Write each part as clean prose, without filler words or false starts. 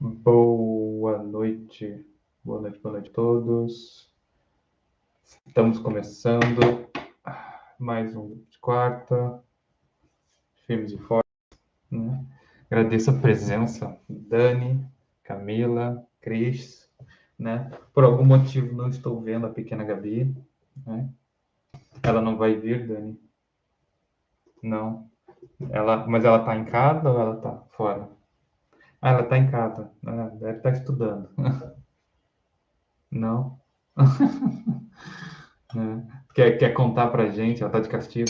Boa noite, boa noite a todos. Estamos começando mais um de quarta, firmes e fortes, né? Agradeço a presença Dani, Camila, Cris, né? Por algum motivo não estou vendo a pequena Gabi, né? Ela não vai vir, Dani? Não. Mas ela está em casa ou ela está fora? Ah, ela está em casa. Ah, deve estar estudando. Não. Quer contar pra gente? Ela tá de castigo?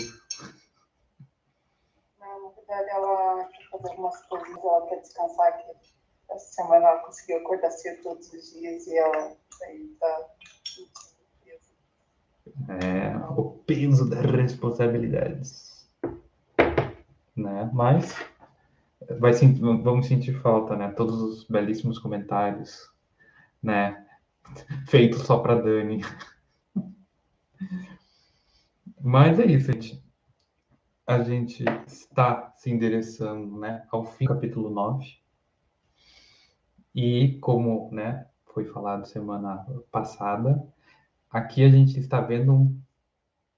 Não, na verdade, ela quer fazer algumas coisas, ela quer descansar, que essa semana ela conseguiu acordar cedo todos os dias e ela aí tá O peso das responsabilidades, né? Mas vamos sentir falta, né? Todos os belíssimos comentários, né? Feitos só para Dani. Mas é isso, gente. A gente está se endereçando, né, ao fim do capítulo 9. E como, né, foi falado semana passada, aqui a gente está vendo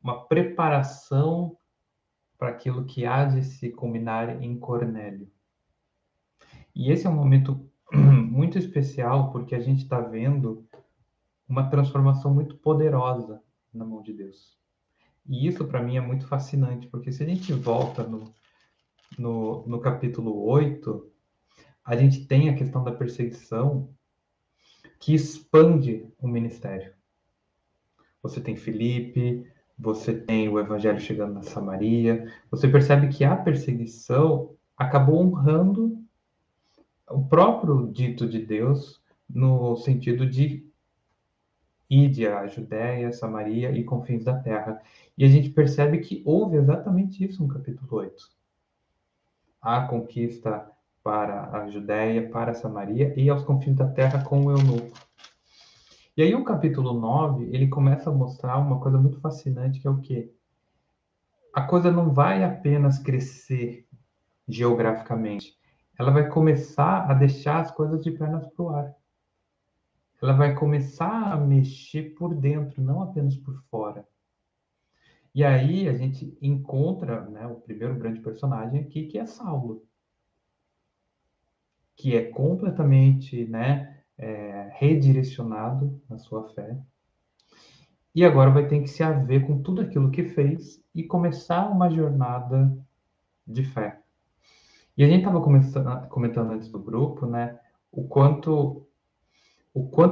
uma preparação para aquilo que há de se culminar em Cornélio. E esse é um momento muito especial porque a gente está vendo uma transformação muito poderosa na mão de Deus. E isso para mim é muito fascinante, porque se a gente volta no capítulo 8, a gente tem a questão da perseguição que expande o ministério. Você tem Filipe, você tem o evangelho chegando na Samaria, você percebe que a perseguição acabou honrando o próprio dito de Deus no sentido de ide à Judéia, Samaria e confins da terra. E a gente percebe que houve exatamente isso no capítulo 8. A conquista para a Judéia, para a Samaria e aos confins da terra com o eunuco. E aí o capítulo 9, ele começa a mostrar uma coisa muito fascinante, que é o quê? A coisa não vai apenas crescer geograficamente, ela vai começar a deixar as coisas de pernas para o ar. Ela vai começar a mexer por dentro, não apenas por fora. E aí a gente encontra, né, o primeiro grande personagem aqui, que é Saulo, que é completamente, né, redirecionado na sua fé. E agora vai ter que se haver com tudo aquilo que fez e começar uma jornada de fé. E a gente estava comentando antes do grupo, né, o quanto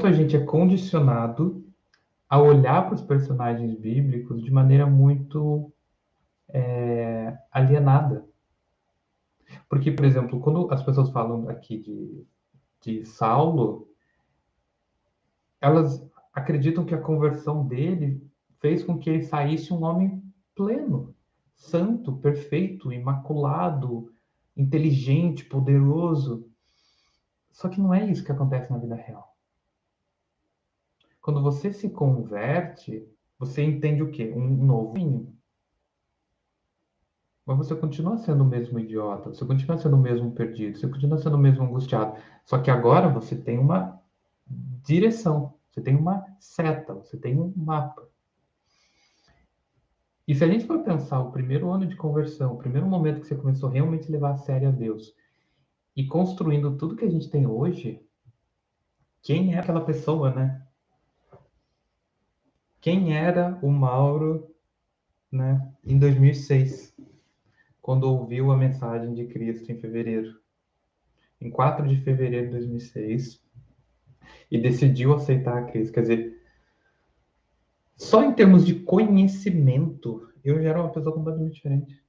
a gente é condicionado a olhar para os personagens bíblicos de maneira muito alienada. Porque, por exemplo, quando as pessoas falam aqui de Saulo, elas acreditam que a conversão dele fez com que ele saísse um homem pleno, santo, perfeito, imaculado, inteligente, poderoso. Só que não é isso que acontece na vida real. Quando você se converte, você entende o quê? Um novo vinho. Mas você continua sendo o mesmo idiota, você continua sendo o mesmo perdido, você continua sendo o mesmo angustiado. Só que agora você tem uma direção, você tem uma seta, você tem um mapa. E se a gente for pensar o primeiro ano de conversão, o primeiro momento que você começou realmente a levar a sério a Deus, e construindo tudo que a gente tem hoje, quem é aquela pessoa, né? Quem era o Mauro, né, em 2006, quando ouviu a mensagem de Cristo em fevereiro? Em 4 de fevereiro de 2006, e decidiu aceitar a Cristo. Quer dizer, só em termos de conhecimento, eu já era uma pessoa completamente diferente.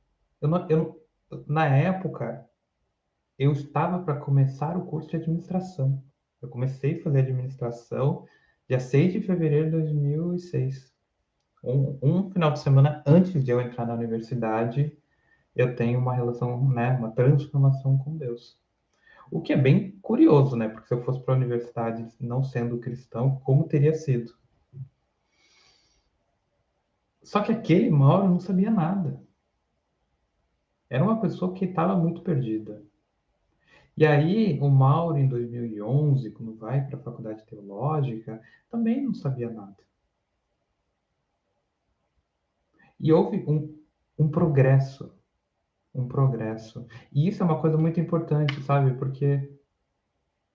Na época, eu estava para começar o curso de administração. Eu comecei a fazer administração dia 6 de fevereiro de 2006. Um final de semana antes de eu entrar na universidade, eu tenho uma relação, né, uma transformação com Deus. O que é bem curioso, né? Porque se eu fosse para a universidade não sendo cristão, como teria sido? Só que aquele Mauro não sabia nada. Era uma pessoa que estava muito perdida. E aí, o Mauro, em 2011, quando vai para a faculdade teológica, também não sabia nada. E houve um progresso, um progresso. E isso é uma coisa muito importante, sabe? Porque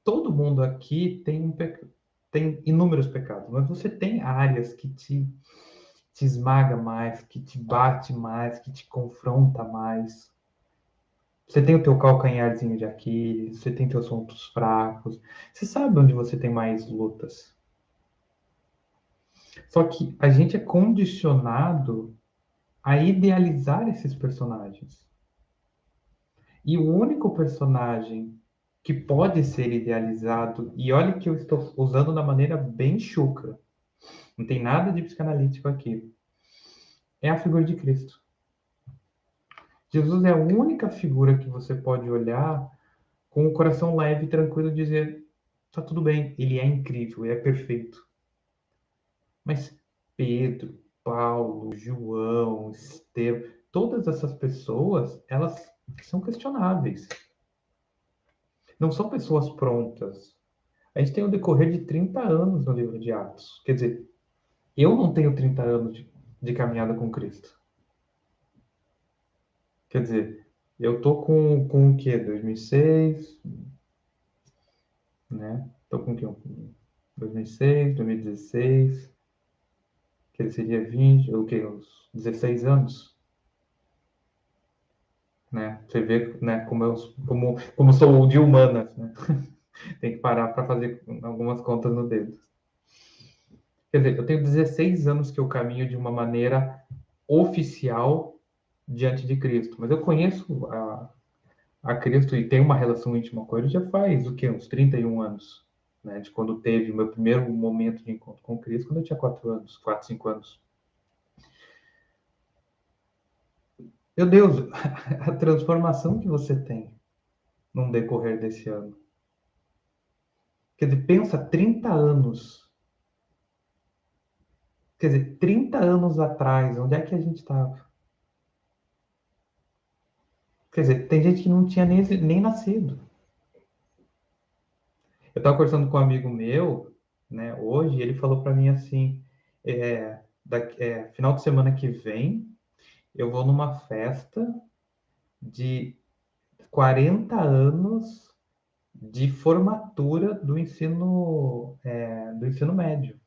todo mundo aqui tem inúmeros pecados, mas você tem áreas que te esmaga mais, que te bate mais, que te confronta mais. Você tem o teu calcanharzinho de Aquiles, você tem teus pontos fracos. Você sabe onde você tem mais lutas. Só que a gente é condicionado a idealizar esses personagens. E o único personagem que pode ser idealizado, e olha que eu estou usando da maneira bem chucra, não tem nada de psicanalítico aqui, é a figura de Cristo. Jesus é a única figura que você pode olhar com o coração leve e tranquilo e dizer: tá tudo bem, ele é incrível, ele é perfeito. Mas Pedro, Paulo, João, Estevão, todas essas pessoas, elas são questionáveis. Não são pessoas prontas. A gente tem o decorrer de 30 anos no livro de Atos. Quer dizer, eu não tenho 30 anos de caminhada com Cristo. Quer dizer, eu tô com o quê? 2006, né? Tô com o quê? 2006, 2016, que ele seria 20, o quê? Uns 16 anos, né? Você vê, né, como sou de humanas, né? Tem que parar para fazer algumas contas no dedo. Quer dizer, eu tenho 16 anos que eu caminho de uma maneira oficial diante de Cristo, mas eu conheço a Cristo e tenho uma relação íntima com ele já faz o quê? Uns 31 anos, né? De quando teve o meu primeiro momento de encontro com Cristo, quando eu tinha 4 anos, 4, 5 anos. Meu Deus, a transformação que você tem num decorrer desse ano. Quer dizer, pensa 30 anos. Quer dizer, 30 anos atrás, onde é que a gente estava? Quer dizer, tem gente que não tinha nem nascido. Eu estava conversando com um amigo meu, né, hoje, e ele falou para mim assim, final de semana que vem, eu vou numa festa de 40 anos de formatura do ensino médio.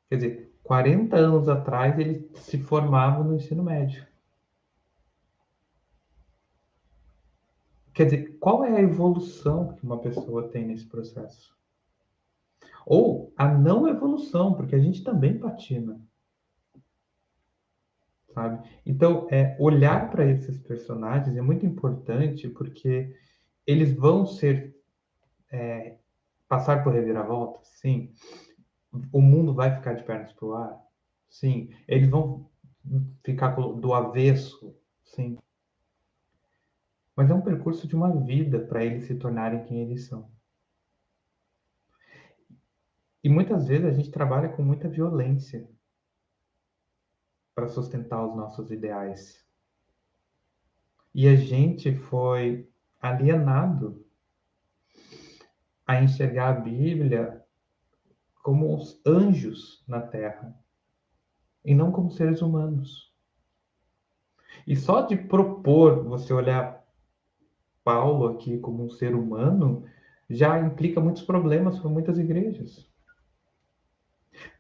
Quer dizer, 40 anos atrás ele se formava no ensino médio. Quer dizer, qual é a evolução que uma pessoa tem nesse processo? Ou a não evolução, porque a gente também patina, sabe? Então, olhar para esses personagens é muito importante porque eles vão passar por reviravoltas, sim. O mundo vai ficar de pernas para o ar, sim. Eles vão ficar do avesso, sim. Mas é um percurso de uma vida para eles se tornarem quem eles são. E muitas vezes a gente trabalha com muita violência para sustentar os nossos ideais. E a gente foi alienado a enxergar a Bíblia como os anjos na Terra e não como seres humanos. E só de propor você olhar Paulo aqui como um ser humano já implica muitos problemas para muitas igrejas.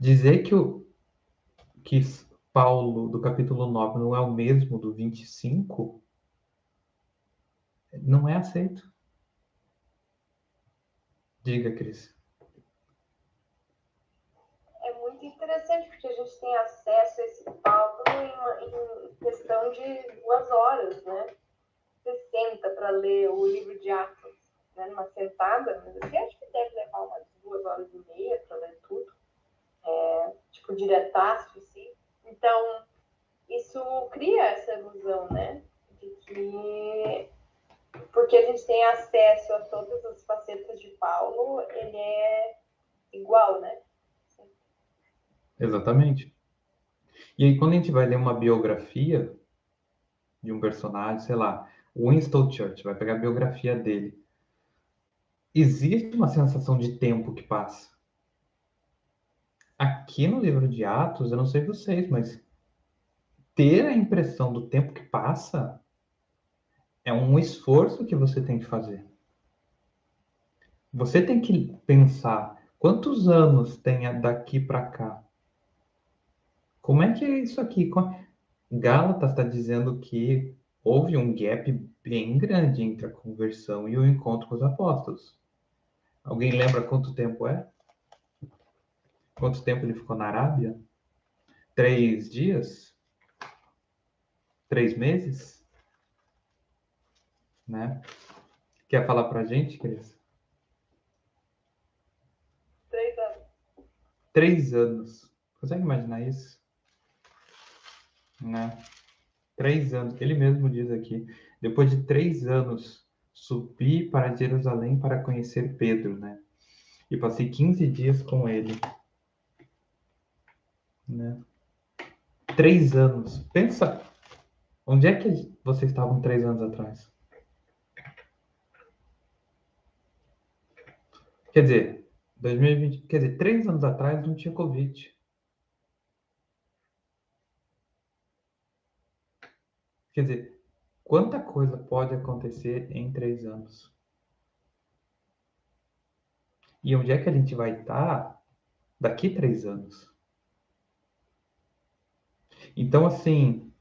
Dizer que Paulo do capítulo 9 não é o mesmo do 25 não é aceito. Diga, Cris. É muito interessante, porque a gente tem acesso a esse Paulo em questão de 2 horas, né? Você senta para ler o livro de Atos, né, numa sentada, mas assim, acho que deve levar umas 2 horas e meia para ler tudo, tipo, diretaço, assim. Então, isso cria essa ilusão, né? De que, porque a gente tem acesso a todas as facetas de Paulo, ele é igual, né? Exatamente. E aí, quando a gente vai ler uma biografia de um personagem, sei lá, Winston Churchill, vai pegar a biografia dele. Existe uma sensação de tempo que passa. Aqui no livro de Atos, eu não sei vocês, mas ter a impressão do tempo que passa é um esforço que você tem que fazer. Você tem que pensar quantos anos tem daqui para cá. Como é que é isso aqui? Gálatas está dizendo que houve um gap bem grande entre a conversão e o encontro com os apóstolos. Alguém lembra quanto tempo é? Quanto tempo ele ficou na Arábia? 3 dias? 3 meses? Né? Quer falar pra gente, Cris? 3 anos. 3 anos. Consegue imaginar isso? Né? 3 anos. Ele mesmo diz aqui. Depois de 3 anos, subi para Jerusalém para conhecer Pedro, né? E passei 15 dias com ele. Né? 3 anos. Pensa, onde é que vocês estavam 3 anos atrás? Quer dizer, 2020, quer dizer, 3 anos atrás não tinha Covid. Quer dizer, quanta coisa pode acontecer em 3 anos? E onde é que a gente vai estar daqui 3 anos? Então, assim,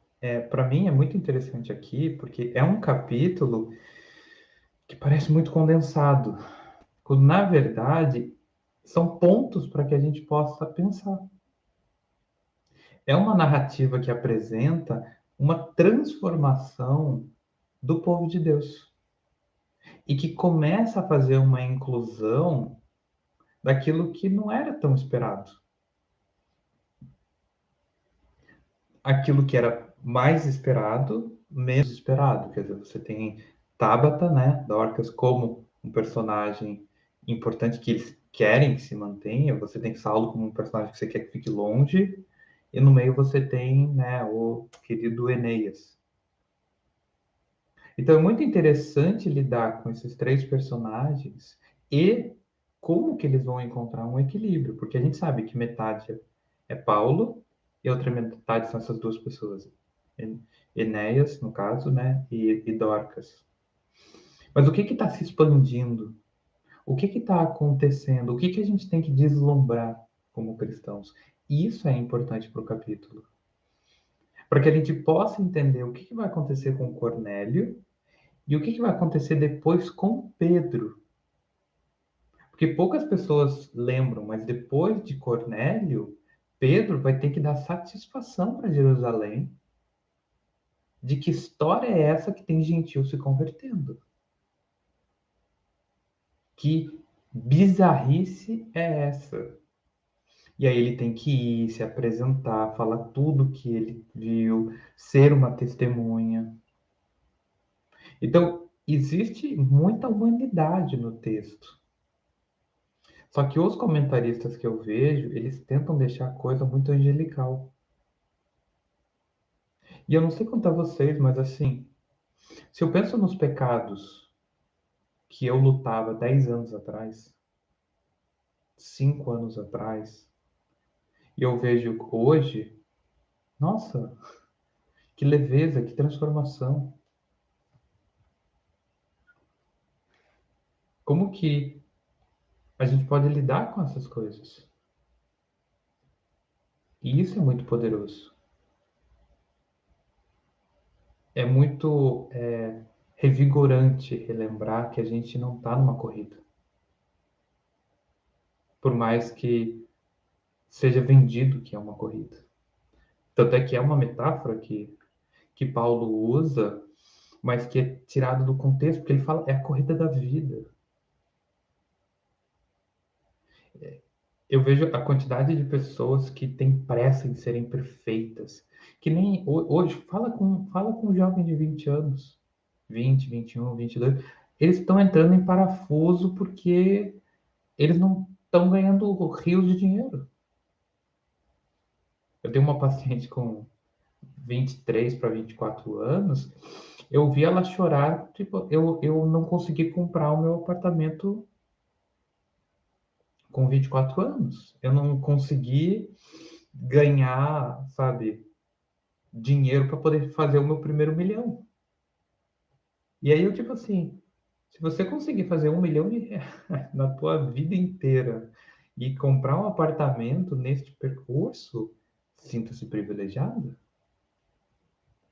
para mim é muito interessante aqui, porque é um capítulo que parece muito condensado, quando na verdade são pontos para que a gente possa pensar. É uma narrativa que apresenta uma transformação do povo de Deus e que começa a fazer uma inclusão daquilo que não era tão esperado. Aquilo que era mais esperado, menos esperado. Quer dizer, você tem Tabata, né, Dorcas, como um personagem importante que eles querem que se mantenha. Você tem Saulo como um personagem que você quer que fique longe. E no meio você tem, né, o querido Enéas. Então é muito interessante lidar com esses 3 personagens e como que eles vão encontrar um equilíbrio, porque a gente sabe que metade é Paulo e a outra metade são essas 2 pessoas, Enéas, no caso, né, e Dorcas. Mas o que está se expandindo? O que está acontecendo? O que a gente tem que deslumbrar como cristãos? Isso é importante para o capítulo. Para que a gente possa entender o que vai acontecer com Cornélio e o que vai acontecer depois com Pedro. Porque poucas pessoas lembram, mas depois de Cornélio, Pedro vai ter que dar satisfação para Jerusalém de que história é essa que tem gentil se convertendo. Que bizarrice é essa? E aí ele tem que ir, se apresentar, falar tudo que ele viu, ser uma testemunha. Então, existe muita humanidade no texto. Só que os comentaristas que eu vejo, eles tentam deixar a coisa muito angelical. E eu não sei contar vocês, mas assim, se eu penso nos pecados que eu lutava 10 anos atrás, 5 anos atrás, e eu vejo hoje, nossa, que leveza, que transformação. Como que a gente pode lidar com essas coisas? E isso é muito poderoso. É muito revigorante relembrar que a gente não está numa corrida. Por mais que seja vendido que é uma corrida. Tanto é que é uma metáfora que Paulo usa, mas que é tirado do contexto, porque ele fala é a corrida da vida. Eu vejo a quantidade de pessoas que têm pressa em serem perfeitas, que nem hoje, fala com um jovem de 20 anos, 20, 21, 22, eles estão entrando em parafuso porque eles não estão ganhando rios de dinheiro. Eu tenho uma paciente com 23 para 24 anos, Eu vi ela chorar, tipo, eu não consegui comprar o meu apartamento com 24 anos. Eu não consegui ganhar, sabe, dinheiro para poder fazer o meu primeiro milhão. E aí eu, tipo assim, se você conseguir fazer 1 milhão de reais na tua vida inteira e comprar um apartamento neste percurso, sinta-se privilegiado.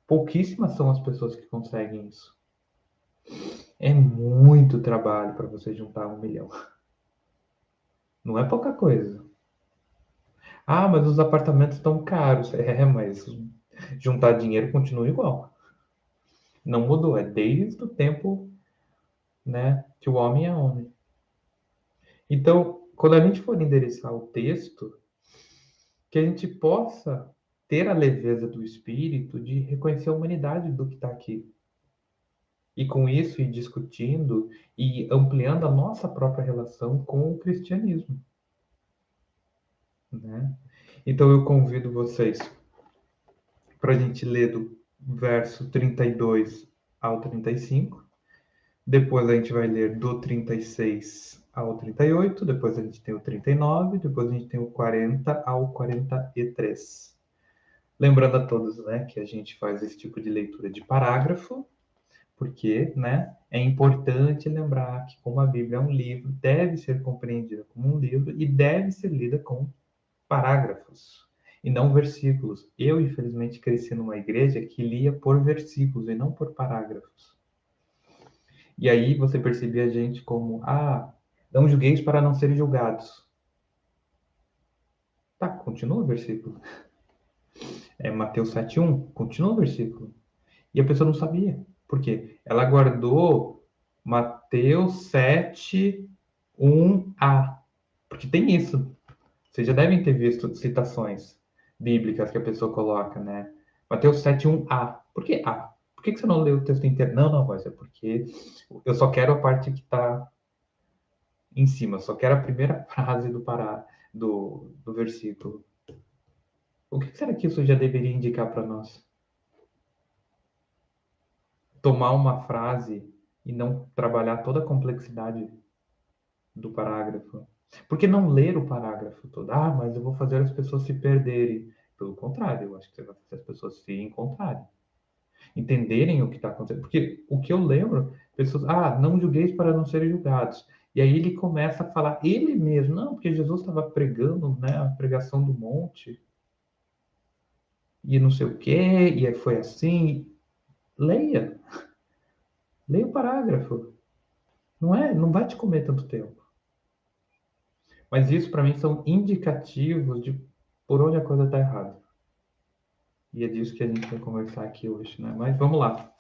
Pouquíssimas são as pessoas que conseguem isso. É muito trabalho para você juntar 1 milhão. Não é pouca coisa. Ah, mas os apartamentos estão caros. É, mas juntar dinheiro continua igual. Não mudou. É desde o tempo, né, que o homem é homem. Então, quando a gente for endereçar o texto, que a gente possa ter a leveza do espírito de reconhecer a humanidade do que está aqui. E com isso ir discutindo e ampliando a nossa própria relação com o cristianismo, né? Então eu convido vocês para a gente ler do verso 32 ao 35. Depois a gente vai ler do 36 ao 38. Depois a gente tem o 39. Depois a gente tem o 40 ao 43. Lembrando a todos, né, que a gente faz esse tipo de leitura de parágrafo, porque, né, é importante lembrar que, como a Bíblia é um livro, deve ser compreendida como um livro e deve ser lida com parágrafos e não versículos. Eu, infelizmente, cresci numa igreja que lia por versículos e não por parágrafos. E aí você percebia a gente como, não julgueis para não serem julgados. Tá, continua o versículo. Mateus 7:1, continua o versículo. E a pessoa não sabia. Por quê? Ela guardou Mateus 7:1a. Porque tem isso. Vocês já devem ter visto citações bíblicas que a pessoa coloca, né? Mateus 7:1a. Por que A? Por que você não leu o texto inteiro? Não, mas é porque eu só quero a parte que está em cima, só quero a primeira frase do versículo. O que será que isso já deveria indicar para nós? Tomar uma frase e não trabalhar toda a complexidade do parágrafo. Por que não ler o parágrafo todo? Mas eu vou fazer as pessoas se perderem. Pelo contrário, eu acho que você vai fazer as pessoas se encontrarem. Entenderem o que está acontecendo. Porque o que eu lembro, pessoas, não julgueis para não serem julgados. E aí ele começa a falar, ele mesmo, não, porque Jesus estava pregando, né, a pregação do monte, e não sei o quê, e aí foi assim. Leia. Leia o parágrafo. Não vai te comer tanto tempo. Mas isso, para mim, são indicativos de por onde a coisa está errada. E é disso que a gente vai conversar aqui hoje, né? Mas vamos lá.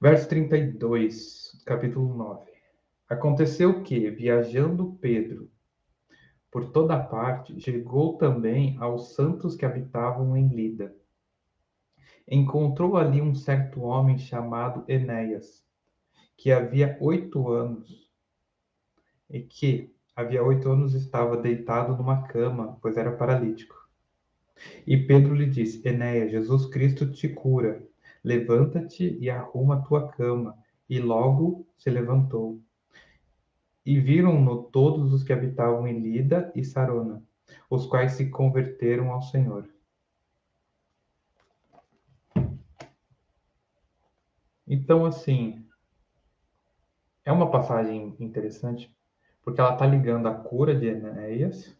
Verso 32, capítulo 9. Aconteceu que, viajando Pedro por toda parte, chegou também aos santos que habitavam em Lida. Encontrou ali um certo homem chamado Enéas, que havia 8 anos estava deitado numa cama, pois era paralítico. E Pedro lhe disse: Enéas, Jesus Cristo te cura. Levanta-te e arruma a tua cama. E logo se levantou. E viram-no todos os que habitavam em Lida e Sarona, os quais se converteram ao Senhor. Então, assim, é uma passagem interessante, porque ela está ligando a cura de Enéas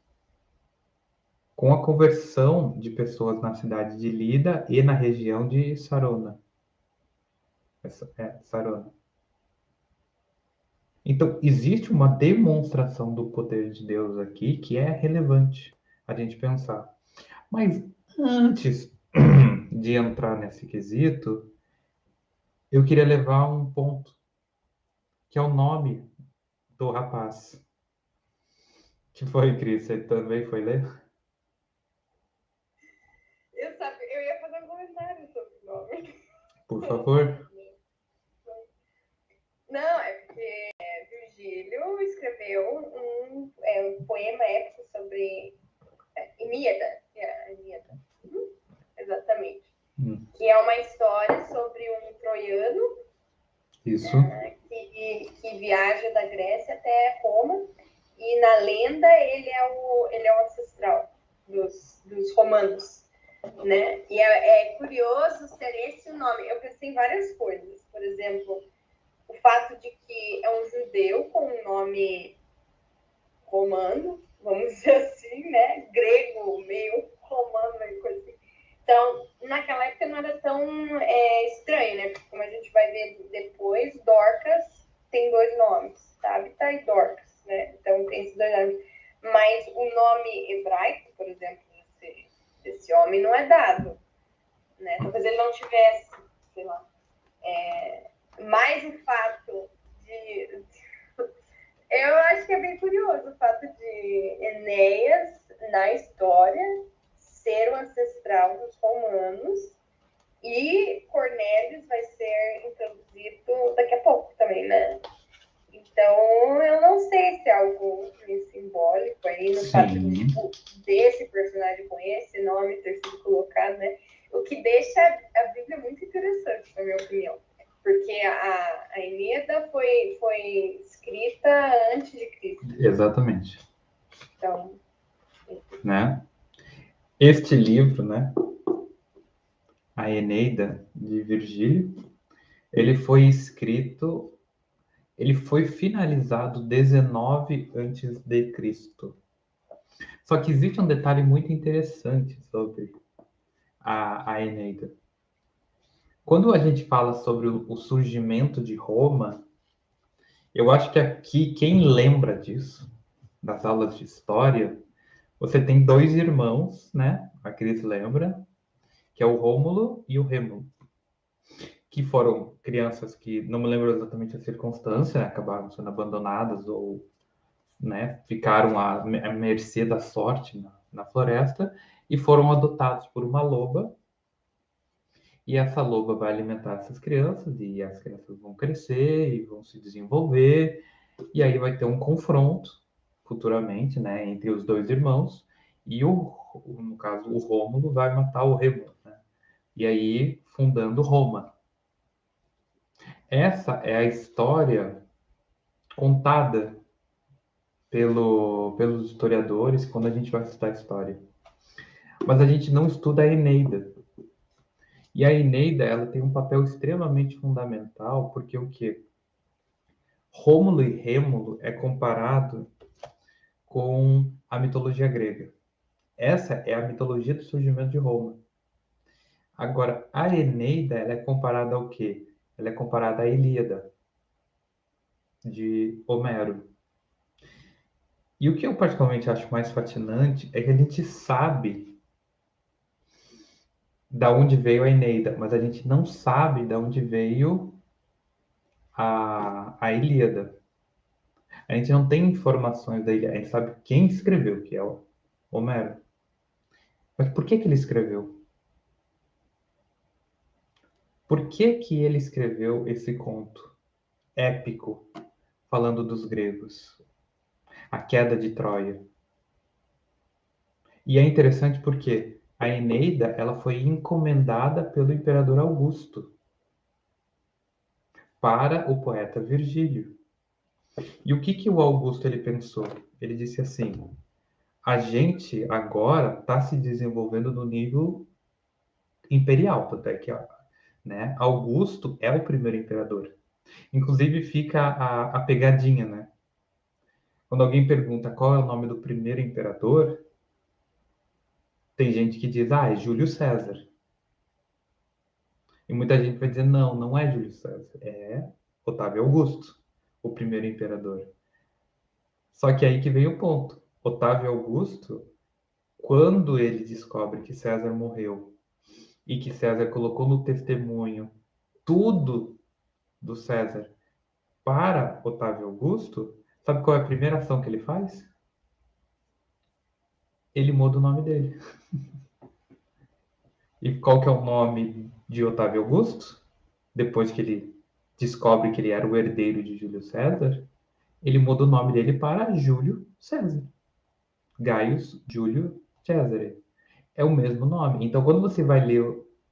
com a conversão de pessoas na cidade de Lida e na região de Sarona. Sarona. Então, existe uma demonstração do poder de Deus aqui que é relevante a gente pensar. Mas antes de entrar nesse quesito, eu queria levar um ponto, que é o nome do rapaz. Que foi, Cris? Você também foi ler? Eu ia fazer um comentário sobre o nome. Por favor. Não, é porque Virgílio escreveu um poema épico sobre Ilíada. Ilíada. Exatamente. que é uma história sobre um troiano Isso. que viaja da Grécia até Roma, e na lenda ele é o ancestral dos romanos, né? E é curioso ser esse o nome. Eu pensei em várias coisas. Por exemplo, o fato de que é um judeu com um nome romano, vamos dizer assim, né? Grego, meio romano, meio coisa assim. Então, naquela época não era tão estranho, né? Porque como a gente vai ver depois, Dorcas tem 2 nomes, Tabita e Dorcas, né? Então tem esses 2 nomes. Mas o nome hebraico, por exemplo, desse homem não é dado, né? Talvez ele não tivesse, sei lá. Mas o fato de... Eu acho que é bem curioso o fato de Enéas, na história, ser o ancestral dos romanos, e Cornélios vai ser introduzido daqui a pouco também, né? Então, eu não sei se é algo simbólico aí no fato desse personagem com esse nome ter sido colocado, né? O que deixa a Bíblia muito interessante, na minha opinião. Porque a Eneida foi escrita antes de Cristo. Exatamente. Então, né? Este livro, né? A Eneida, de Virgílio, ele foi escrito, ele foi finalizado 19 antes de Cristo. Só que existe um detalhe muito interessante sobre a Eneida. Quando a gente fala sobre o surgimento de Roma, eu acho que aqui, quem lembra disso, das aulas de história, você tem 2 irmãos, né? A Cris lembra, que é o Rômulo e o Rêmulo, que foram crianças que, não me lembro exatamente a circunstância, né? Acabaram sendo abandonadas ou, né, ficaram à mercê da sorte na floresta e foram adotados por uma loba. E essa loba vai alimentar essas crianças e as crianças vão crescer e vão se desenvolver. E aí vai ter um confronto futuramente, né, entre os 2 irmãos. E no caso, o Rômulo vai matar o Rêmulo, né? E aí fundando Roma. Essa é a história contada pelos historiadores quando a gente vai estudar história. Mas a gente não estuda a Eneida. E a Eneida, ela tem um papel extremamente fundamental, porque o quê? Rômulo e Rêmulo é comparado com a mitologia grega. Essa é a mitologia do surgimento de Roma. Agora, a Eneida, ela é comparada ao quê? Ela é comparada à Ilíada, de Homero. E o que eu particularmente acho mais fascinante é que a gente sabe da onde veio a Eneida, mas a gente não sabe da onde veio a Ilíada. A gente não tem informações da Ilíada, a gente sabe quem escreveu, que é o Homero. Mas por que ele escreveu? Por que ele escreveu esse conto épico falando dos gregos? A queda de Troia. E é interessante porque a Eneida, ela foi encomendada pelo imperador Augusto para o poeta Virgílio. E o que o Augusto ele pensou? Ele disse assim: a gente agora está se desenvolvendo no nível imperial, até que, né, Augusto é o primeiro imperador. Inclusive fica a pegadinha, né? Quando alguém pergunta qual é o nome do primeiro imperador, tem gente que diz, é Júlio César. E muita gente vai dizer, não, não é Júlio César, é Otávio Augusto, o primeiro imperador. Só que aí que vem o ponto. Otávio Augusto, quando ele descobre que César morreu e que César colocou no testemunho tudo do César para Otávio Augusto, sabe qual é a primeira ação que ele faz? Ele muda o nome dele. E qual que é o nome de Otávio Augusto? Depois que ele descobre que ele era o herdeiro de Júlio César, ele muda o nome dele para Júlio César. Gaius Júlio César. É o mesmo nome. Então, quando você vai ler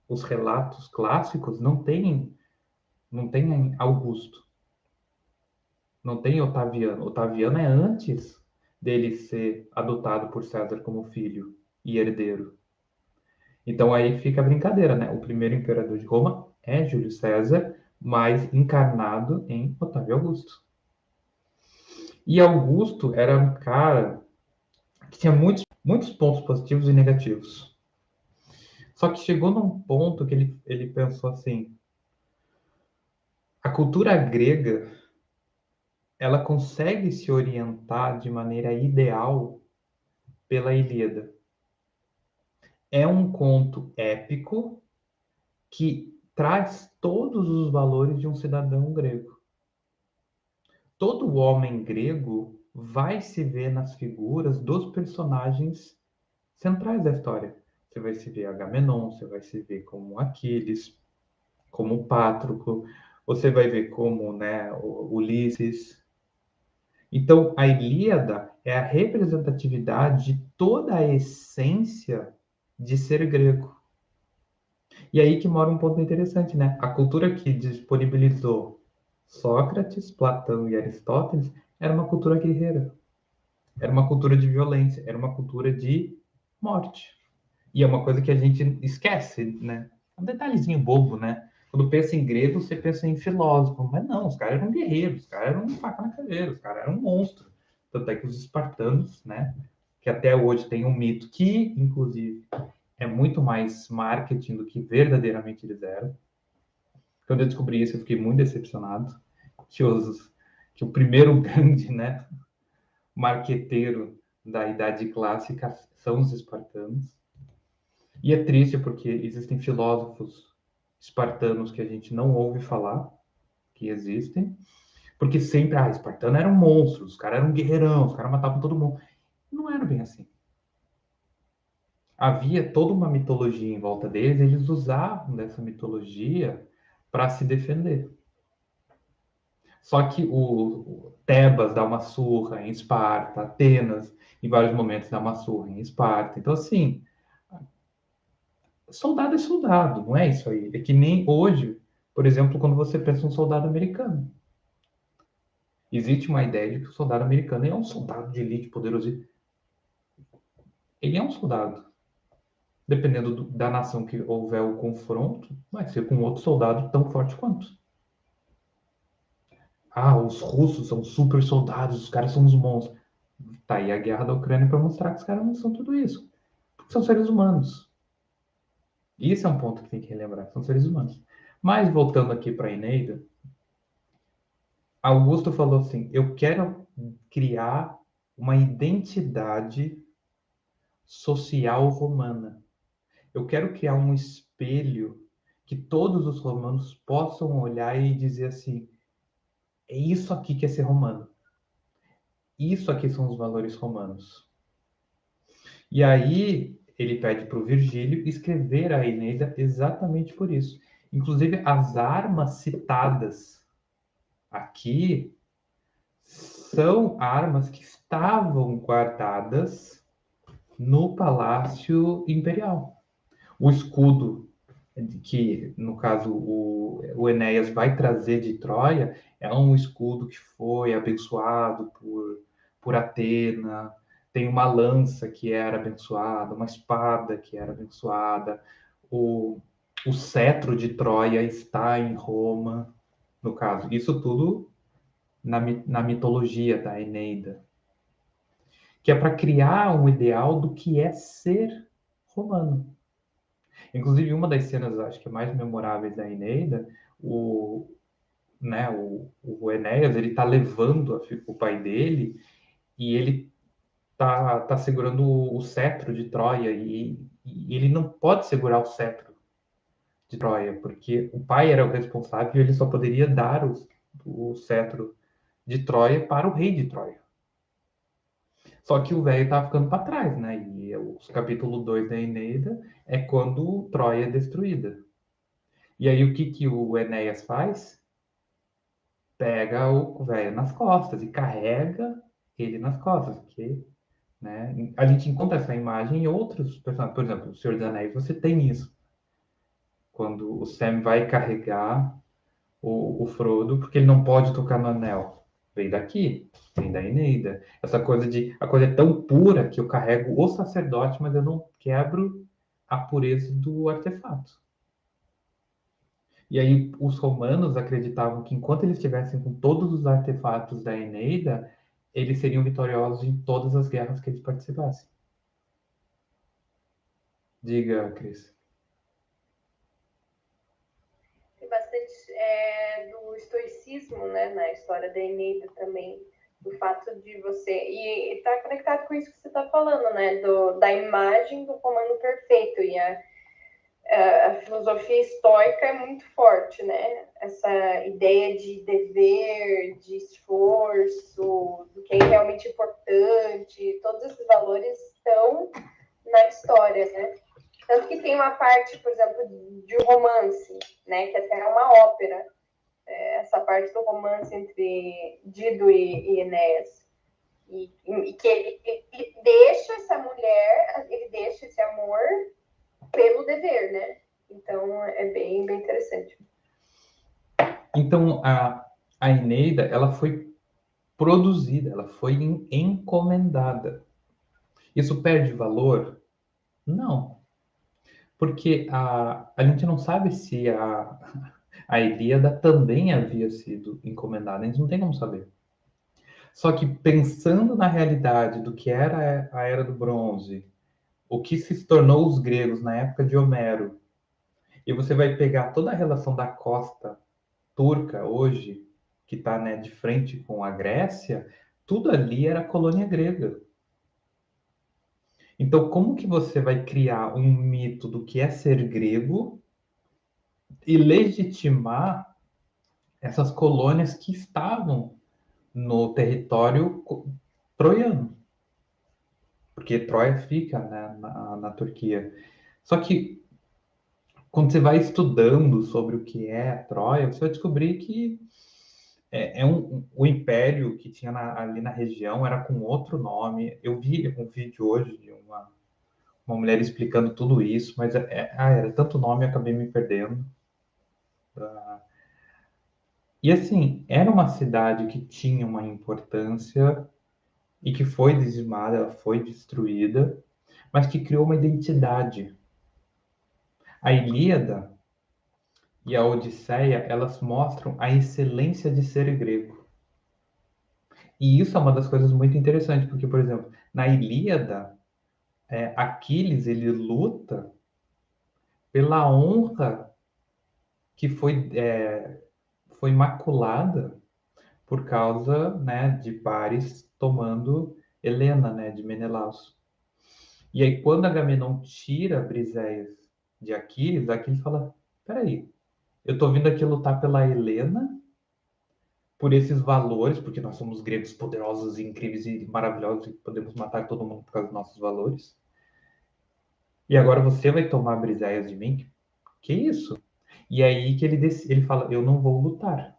os relatos clássicos não tem Augusto, não tem Otaviano. Otaviano é antes dele ser adotado por César como filho e herdeiro. Então aí fica a brincadeira, né? O primeiro imperador de Roma é Júlio César, mas encarnado em Otávio Augusto. E Augusto era um cara que tinha muitos pontos positivos e negativos. Só que chegou num ponto que ele pensou assim: a cultura grega, ela consegue se orientar de maneira ideal pela Ilíada. É um conto épico que traz todos os valores de um cidadão grego. Todo homem grego vai se ver nas figuras dos personagens centrais da história. Você vai se ver Agamenon, você vai se ver como Aquiles, como Pátroclo, você vai ver como, né, Ulisses. Então, a Ilíada é a representatividade de toda a essência de ser grego. E aí que mora um ponto interessante, né? A cultura que disponibilizou Sócrates, Platão e Aristóteles era uma cultura guerreira, era uma cultura de violência, era uma cultura de morte. E é uma coisa que a gente esquece, né? Um detalhezinho bobo, né? Quando pensa em grego, você pensa em filósofo. Mas não, os caras eram guerreiros, os caras eram faca na caveira, os caras eram um monstro. Tanto é que os espartanos, né? Que até hoje tem um mito que, inclusive, é muito mais marketing do que verdadeiramente eles eram. Quando eu descobri isso, eu fiquei muito decepcionado. Que o primeiro grande, né? Marqueteiro da Idade Clássica são os espartanos. E é triste porque existem filósofos espartanos que a gente não ouve falar que existem, porque sempre, espartano era um monstro, os caras eram um guerreirão, os caras matavam todo mundo. Não era bem assim. Havia toda uma mitologia em volta deles, eles usavam dessa mitologia para se defender. Só que o Tebas dá uma surra em Esparta, Atenas, em vários momentos, dá uma surra em Esparta. Então, assim, soldado é soldado, não é isso aí. É que nem hoje, por exemplo, quando você pensa um soldado americano. Existe uma ideia de que o soldado americano é um soldado de elite poderoso. Ele é um soldado. Dependendo da nação que houver o confronto, vai ser com outro soldado tão forte quanto. Os russos são super soldados, os caras são uns monstros. Tá aí a guerra da Ucrânia para mostrar que os caras não são tudo isso. Porque são seres humanos. Isso é um ponto que tem que relembrar, são seres humanos. Mas voltando aqui para a Eneida, Augusto falou assim: eu quero criar uma identidade social romana. Eu quero criar um espelho que todos os romanos possam olhar e dizer assim: é isso aqui que é ser romano. Isso aqui são os valores romanos. E aí ele pede para o Virgílio escrever a Eneida exatamente por isso. Inclusive, as armas citadas aqui são armas que estavam guardadas no Palácio Imperial. O escudo que, no caso, o Enéas vai trazer de Troia é um escudo que foi abençoado por Atena, tem uma lança que era abençoada, uma espada que era abençoada, o cetro de Troia está em Roma, no caso. Isso tudo na mitologia da Eneida, que é para criar um ideal do que é ser romano. Inclusive, uma das cenas, acho que mais memoráveis da Eneida, o Enéas, ele tá levando o pai dele e ele tá segurando o cetro de Troia e ele não pode segurar o cetro de Troia, porque o pai era o responsável e ele só poderia dar o cetro de Troia para o rei de Troia. Só que o velho tá ficando para trás, né? E o capítulo 2 da Eneida é quando Troia é destruída. E aí o que o Enéas faz? Pega o velho nas costas e carrega ele nas costas, porque, né, a gente encontra essa imagem em outros personagens. Por exemplo, o Senhor dos Anéis, você tem isso. quando o Sam vai carregar o Frodo, porque ele não pode tocar no anel. Vem daqui, vem da Eneida. Essa coisa de a coisa é tão pura que eu carrego o sacerdote, mas eu não quebro a pureza do artefato. E aí os romanos acreditavam que enquanto eles estivessem com todos os artefatos da Eneida, eles seriam vitoriosos em todas as guerras que eles participassem. Diga, Cris. Tem bastante do estoicismo, né, na história da Eneida também, do fato de você... E está conectado com isso que você está falando, né, da imagem do comando perfeito, e a filosofia estoica é muito forte, né? Essa ideia de dever, de esforço, do que é realmente importante, todos esses valores estão na história, né? Tanto que tem uma parte, por exemplo, de romance, né? Que até é uma ópera, essa parte do romance entre Dido e Enéas. E que ele deixa essa mulher, ele deixa esse amor pelo dever, né? Então, é bem, bem interessante. Então, a Eneida, ela foi produzida, ela foi encomendada. Isso perde valor? Não. Porque a gente não sabe se a Ilíada também havia sido encomendada, a gente não tem como saber. Só que pensando na realidade do que era a Era do Bronze, o que se tornou os gregos na época de Homero, e você vai pegar toda a relação da costa turca hoje, que está, né, de frente com a Grécia, tudo ali era colônia grega. Então, como que você vai criar um mito do que é ser grego e legitimar essas colônias que estavam no território troiano? Porque Troia fica, né, na Turquia. Só que quando você vai estudando sobre o que é Troia, você vai descobrir que o império que tinha ali na região era com outro nome. Eu vi um vídeo hoje de uma mulher explicando tudo isso, mas era tanto nome, eu acabei me perdendo. E assim, era uma cidade que tinha uma importância e que foi dizimada, ela foi destruída, mas que criou uma identidade. A Ilíada e a Odisseia, elas mostram a excelência de ser grego. E isso é uma das coisas muito interessantes, porque, por exemplo, na Ilíada, Aquiles, ele luta pela honra que foi maculada por causa, né, de Paris tomando Helena, né, de Menelaus. E aí, quando Agamenon tira Briséias de Aquiles, Aquiles fala, peraí, eu tô vindo aqui lutar pela Helena, por esses valores, porque nós somos gregos poderosos, incríveis e maravilhosos e podemos matar todo mundo por causa dos nossos valores. E agora você vai tomar Briséias de mim? Que isso? E é aí que ele fala, eu não vou lutar.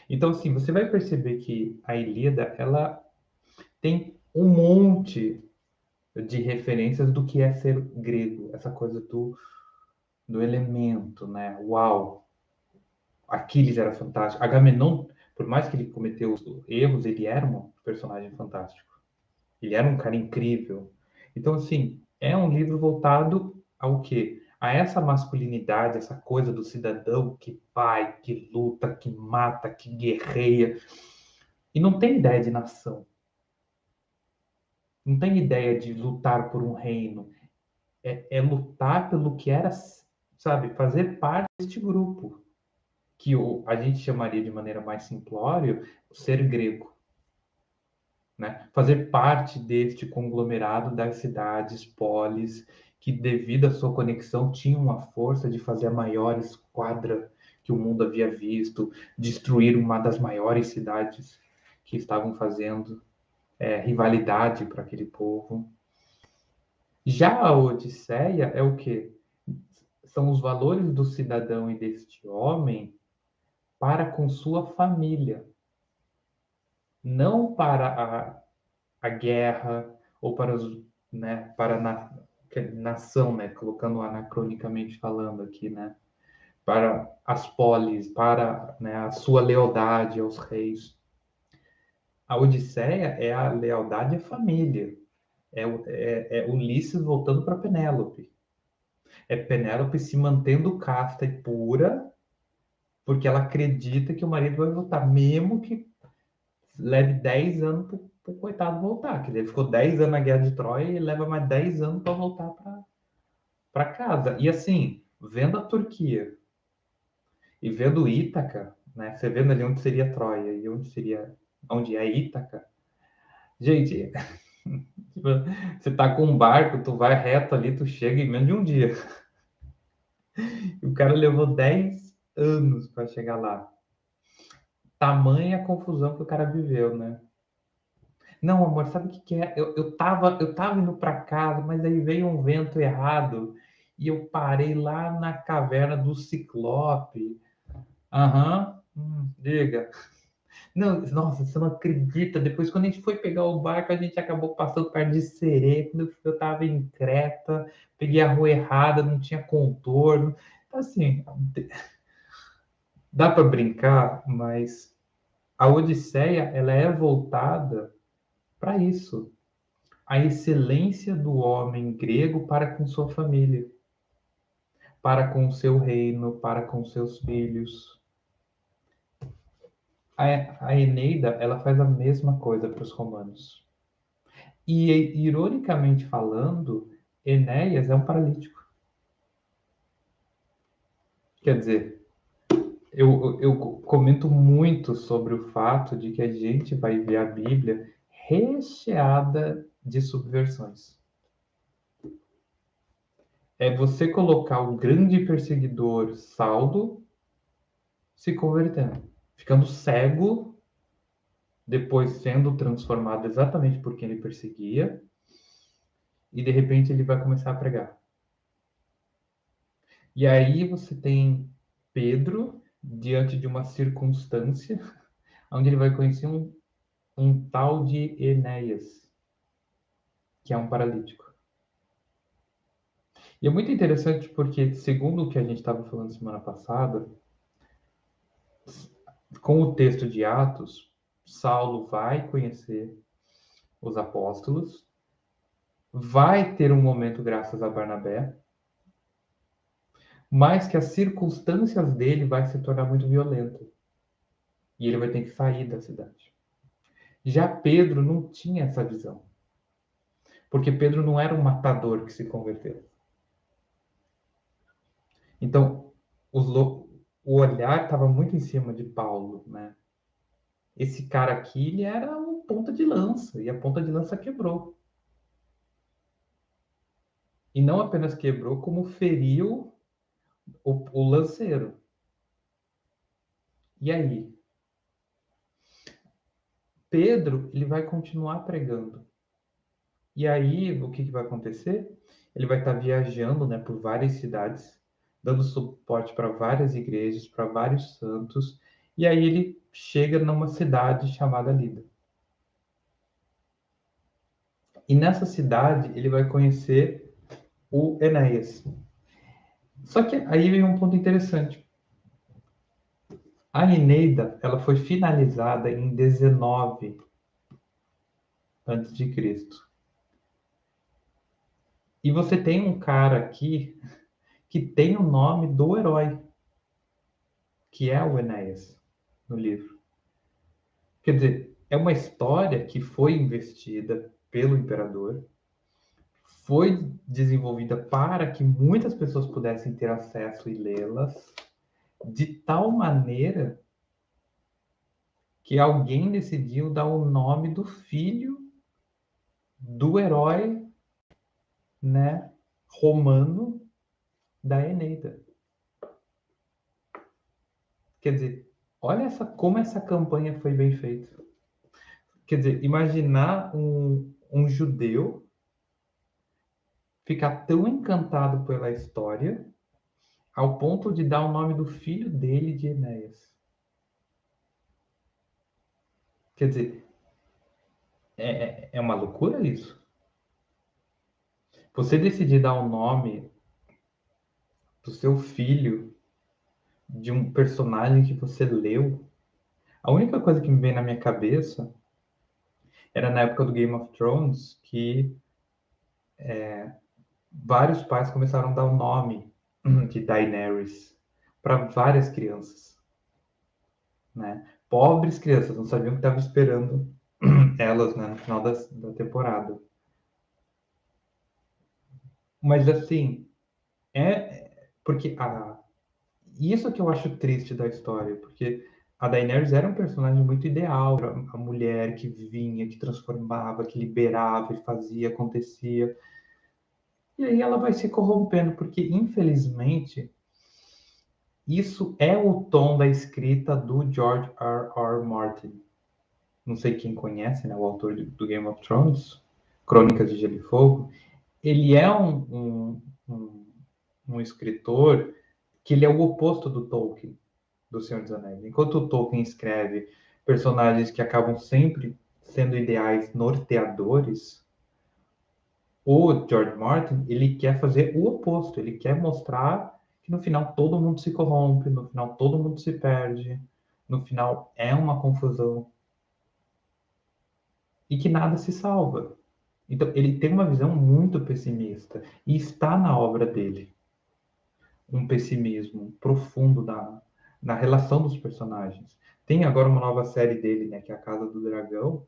Então, assim, você vai perceber que a Ilíada, ela tem um monte de referências do que é ser grego, essa coisa do elemento, né? Uau! Aquiles era fantástico. Agamenon, por mais que ele cometeu erros, ele era um personagem fantástico. Ele era um cara incrível. Então, assim, é um livro voltado ao quê? A essa masculinidade, essa coisa do cidadão que vai, que luta, que mata, que guerreia. E não tem ideia de nação. Não tem ideia de lutar por um reino. É lutar pelo que era, sabe, fazer parte deste grupo. Que a gente chamaria de maneira mais simplória, ser grego. Né? Fazer parte deste conglomerado das cidades, polis, que devido à sua conexão tinham a força de fazer a maior esquadra que o mundo havia visto, destruir uma das maiores cidades que estavam fazendo rivalidade para aquele povo. Já a Odisseia é o quê? São os valores do cidadão e deste homem para com sua família, não para a guerra ou para os, né, para a nação, né, colocando anacronicamente falando aqui, né? para as polis, para, né, a sua lealdade aos reis. A Odisseia é a lealdade à família. É Ulisses voltando para Penélope. É Penélope se mantendo casta e pura, porque ela acredita que o marido vai voltar, mesmo que leve 10 anos para o coitado voltar. Que ele ficou 10 anos na Guerra de Troia e leva mais 10 anos para voltar para casa. E assim, vendo a Turquia e vendo Ítaca, né? Você vendo ali onde seria Troia e onde é Ítaca. Gente, tipo, você tá com um barco, tu vai reto ali, tu chega em menos de um dia. E o cara levou 10 anos para chegar lá. Tamanha confusão que o cara viveu, né? Não, amor, sabe o que que é? Eu tava indo para casa, mas aí veio um vento errado e eu parei lá na caverna do Ciclope. Aham, diga. Não, nossa, você não acredita. Depois, quando a gente foi pegar o barco, a gente acabou passando perto de Sereia. Quando eu tava em Creta, peguei a rua errada, não tinha contorno. Então, assim, dá para brincar, mas a Odisseia, ela é voltada para isso. A excelência do homem grego para com sua família, para com o seu reino, para com seus filhos. A Eneida, ela faz a mesma coisa para os romanos. E, ironicamente falando, Enéas é um paralítico. Quer dizer, eu comento muito sobre o fato de que a gente vai ver a Bíblia recheada de subversões. É você colocar o grande perseguidor Saulo se convertendo, ficando cego, depois sendo transformado exatamente por quem ele perseguia, e de repente ele vai começar a pregar. E aí você tem Pedro diante de uma circunstância onde ele vai conhecer um tal de Enéas, que é um paralítico. E é muito interessante porque, segundo o que a gente estava falando semana passada, com o texto de Atos, Saulo vai conhecer os apóstolos, vai ter um momento graças a Barnabé, mas que as circunstâncias dele vai se tornar muito violenta. E ele vai ter que sair da cidade. Já Pedro não tinha essa visão. Porque Pedro não era um matador que se converteu. Então, o olhar estava muito em cima de Paulo, né? Esse cara aqui, ele era um ponta de lança, e a ponta de lança quebrou. E não apenas quebrou, como feriu o lanceiro. E aí? Pedro, ele vai continuar pregando. E aí, o que vai acontecer? Ele vai estar viajando, né, por várias cidades, dando suporte para várias igrejas, para vários santos, e aí ele chega numa cidade chamada Lida. E nessa cidade ele vai conhecer o Enéas. Só que aí vem um ponto interessante. A Eneida, ela foi finalizada em 19 antes de Cristo. E você tem um cara aqui que tem o nome do herói, que é o Enéas, no livro. Quer dizer, é uma história que foi investida pelo imperador, foi desenvolvida para que muitas pessoas pudessem ter acesso e lê-las, de tal maneira que alguém decidiu dar o nome do filho do herói, né, romano da Eneida. Quer dizer, olha como essa campanha foi bem feita. Quer dizer, imaginar um judeu ficar tão encantado pela história ao ponto de dar o nome do filho dele de Enéas. Quer dizer, é uma loucura isso. Você decidir dar o nome do seu filho de um personagem que você leu, a única coisa que me vem na minha cabeça era na época do Game of Thrones, que vários pais começaram a dar o nome de Daenerys para várias crianças, né? Pobres crianças, não sabiam o que estava esperando elas, né, no final da temporada. Mas assim, porque isso que eu acho triste da história, porque a Daenerys era um personagem muito ideal, a mulher que vinha, que transformava, que liberava e fazia, acontecia. E aí ela vai se corrompendo, porque infelizmente isso é o tom da escrita do George R. R. Martin. Não sei quem conhece, né, o autor do Game of Thrones, Crônicas de Gelo e Fogo. Ele é um escritor que ele é o oposto do Tolkien, do Senhor dos Anéis. Enquanto o Tolkien escreve personagens que acabam sempre sendo ideais norteadores, o George Martin, ele quer fazer o oposto. Ele quer mostrar que no final todo mundo se corrompe, no final todo mundo se perde, no final é uma confusão e que nada se salva. Então, ele tem uma visão muito pessimista e está na obra dele um pessimismo profundo na relação dos personagens. Tem agora uma nova série dele, né, que é A Casa do Dragão,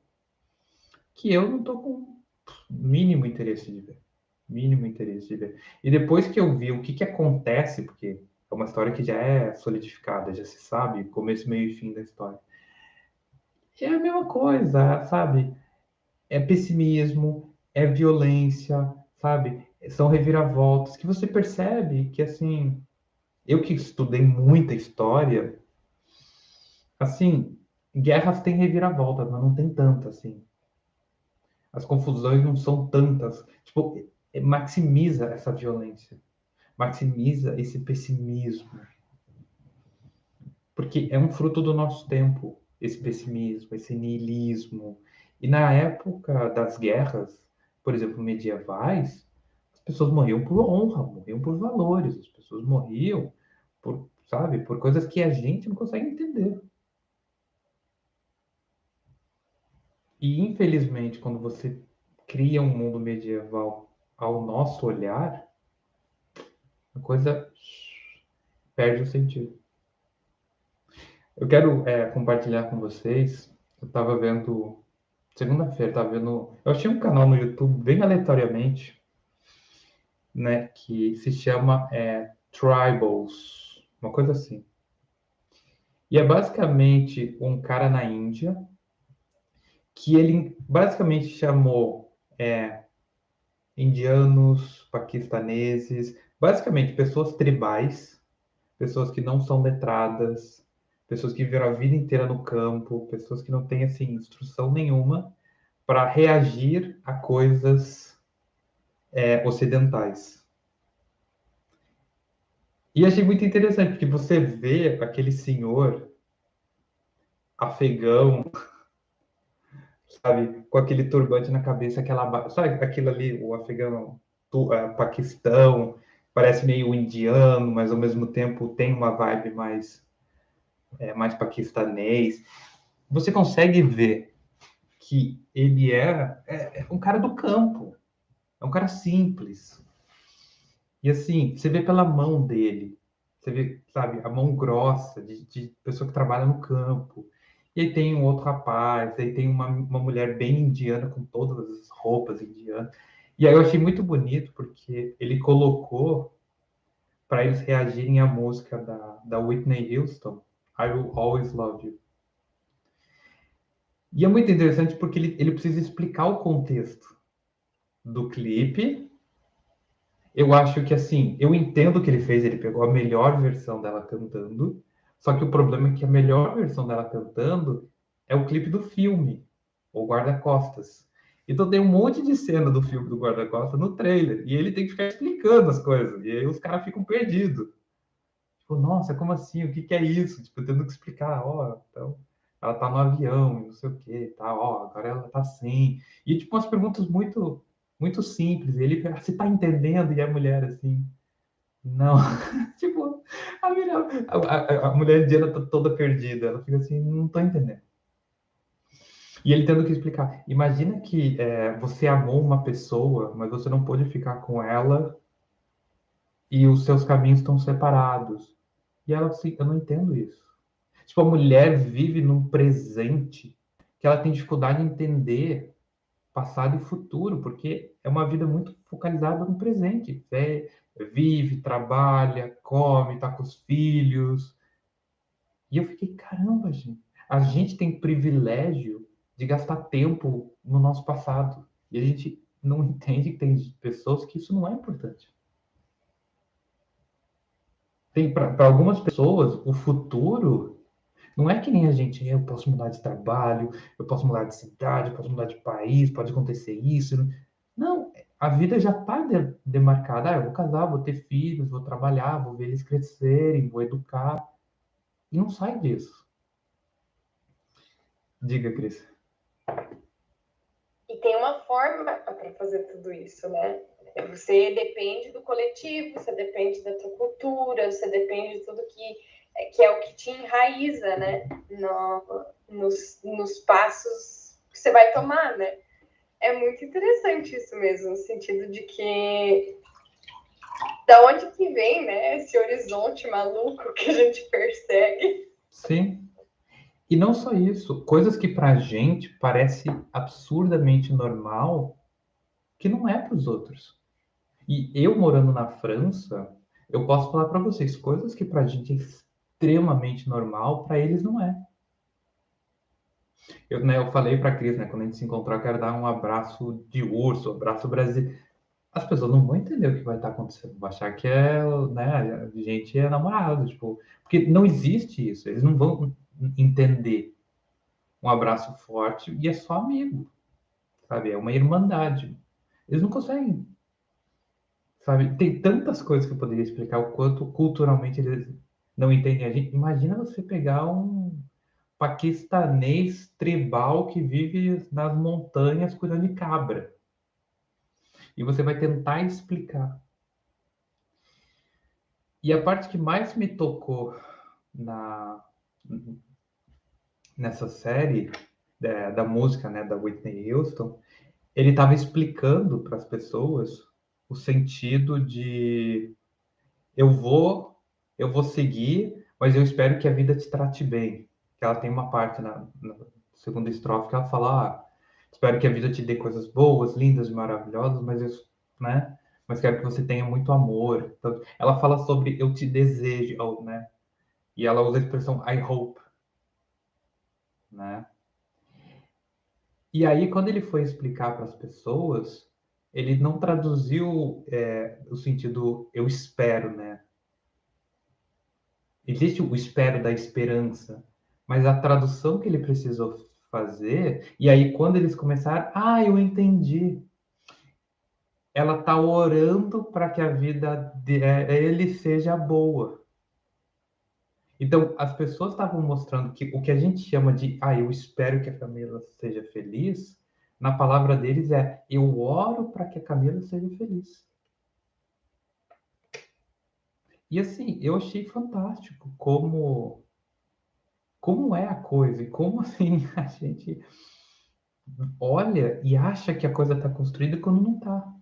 que eu não tô com mínimo interesse de ver. Mínimo interesse de ver. E depois que eu vi o que acontece, porque é uma história que já é solidificada, já se sabe começo, meio e fim da história. É a mesma coisa, sabe? É pessimismo, é violência, sabe? São reviravoltas que você percebe que, assim, eu que estudei muita história, assim, guerras têm reviravoltas, mas não tem tantas, assim. As confusões não são tantas. Tipo, maximiza essa violência, maximiza esse pessimismo, porque é um fruto do nosso tempo, esse pessimismo, esse niilismo. E na época das guerras, por exemplo, medievais, as pessoas morriam por honra, morriam por valores, as pessoas morriam por, sabe, por coisas que a gente não consegue entender. E infelizmente, quando você cria um mundo medieval ao nosso olhar, a coisa perde o sentido. Eu quero compartilhar com vocês. Eu estava vendo segunda-feira, estava vendo. Eu achei um canal no YouTube bem aleatoriamente, né, que se chama Tribals, uma coisa assim. E é basicamente um cara na Índia que ele basicamente chamou indianos, paquistaneses, basicamente pessoas tribais, pessoas que não são letradas, pessoas que viveram a vida inteira no campo, pessoas que não têm assim instrução nenhuma para reagir a coisas ocidentais. E achei muito interessante, porque você vê aquele senhor afegão, sabe, com aquele turbante na cabeça, sabe aquilo ali, o afegão, Paquistão, parece meio indiano, mas ao mesmo tempo tem uma vibe mais paquistanês. Você consegue ver que ele é um cara do campo, é um cara simples. E assim, você vê pela mão dele, você vê, sabe, a mão grossa de pessoa que trabalha no campo. E aí tem um outro rapaz, aí tem uma mulher bem indiana, com todas as roupas indianas. E aí eu achei muito bonito, porque ele colocou para eles reagirem à música da Whitney Houston, I Will Always Love You. E é muito interessante porque ele precisa explicar o contexto do clipe. Eu acho que, assim, eu entendo o que ele fez, ele pegou a melhor versão dela cantando, só que o problema é que a melhor versão dela cantando é o clipe do filme, o Guarda-Costas. Então tem um monte de cena do filme do Guarda-Costas no trailer, e ele tem que ficar explicando as coisas, e aí os caras ficam perdidos. Tipo, nossa, como assim? O que que é isso? Tipo, tendo que explicar, ó, então, ela tá no avião, não sei o que, tá, ó, agora ela tá assim. E, tipo, umas perguntas muito, muito simples. E ele, você tá entendendo? E a mulher, assim, Não, tipo, a mulher indiana tá toda perdida. Ela fica assim, não tô entendendo. E ele tendo que explicar. Imagina que você amou uma pessoa, mas você não pôde ficar com ela e os seus caminhos estão separados. E ela assim, eu não entendo isso. Tipo, a mulher vive num presente que ela tem dificuldade em entender passado e futuro, porque é uma vida muito focalizada no presente. Vive, trabalha, come, tá com os filhos. E eu fiquei, caramba, gente. A gente tem privilégio de gastar tempo no nosso passado. E a gente não entende que tem pessoas que isso não é importante. Tem para algumas pessoas, o futuro não é que nem a gente, eu posso mudar de trabalho, eu posso mudar de cidade, eu posso mudar de país, pode acontecer isso. Não, a vida já está demarcada. Ah, eu vou casar, vou ter filhos, vou trabalhar, vou ver eles crescerem, vou educar. E não sai disso. Diga, Cris. E tem uma forma para fazer tudo isso, né? Você depende do coletivo, você depende da tua cultura, você depende de tudo que é o que te enraiza, né? Nos passos que você vai tomar, né? É muito interessante isso mesmo, no sentido de que da onde que vem, né? Esse horizonte maluco que a gente persegue. Sim. E não só isso, coisas que pra gente parece absurdamente normal, que não é para os outros. E eu morando na França, eu posso falar para vocês, coisas que pra gente é extremamente normal, para eles não é. Eu falei para a Cris, né, quando a gente se encontrar, eu quero dar um abraço de urso, um abraço brasileiro. As pessoas não vão entender o que vai estar acontecendo, vão achar que né, a gente é namorado, tipo, porque não existe isso, eles não vão entender um abraço forte e é só amigo, sabe? É uma irmandade. Eles não conseguem, sabe? Tem tantas coisas que eu poderia explicar o quanto culturalmente eles não entendem a gente. Imagina você pegar um paquistanês tribal que vive nas montanhas cuidando de cabra. E você vai tentar explicar. E a parte que mais me tocou na, nessa série da música, né, da Whitney Houston, ele estava explicando para as pessoas o sentido de eu vou eu vou seguir, mas eu espero que a vida te trate bem. Que ela tem uma parte na segunda estrofe que ela fala, espero que a vida te dê coisas boas, lindas, maravilhosas, né? Mas quero que você tenha muito amor. Então, ela fala sobre eu te desejo, né? E ela usa a expressão I hope, né? E aí, quando ele foi explicar para as pessoas, ele não traduziu o sentido eu espero, né? Existe o espero da esperança, mas a tradução que ele precisou fazer, e aí quando eles começaram, eu entendi. Ela está orando para que a vida dele seja boa. Então, as pessoas estavam mostrando que o que a gente chama de, eu espero que a Camila seja feliz, na palavra deles é, eu oro para que a Camila seja feliz. E assim, eu achei fantástico como é a coisa e como assim a gente olha e acha que a coisa está construída quando não está.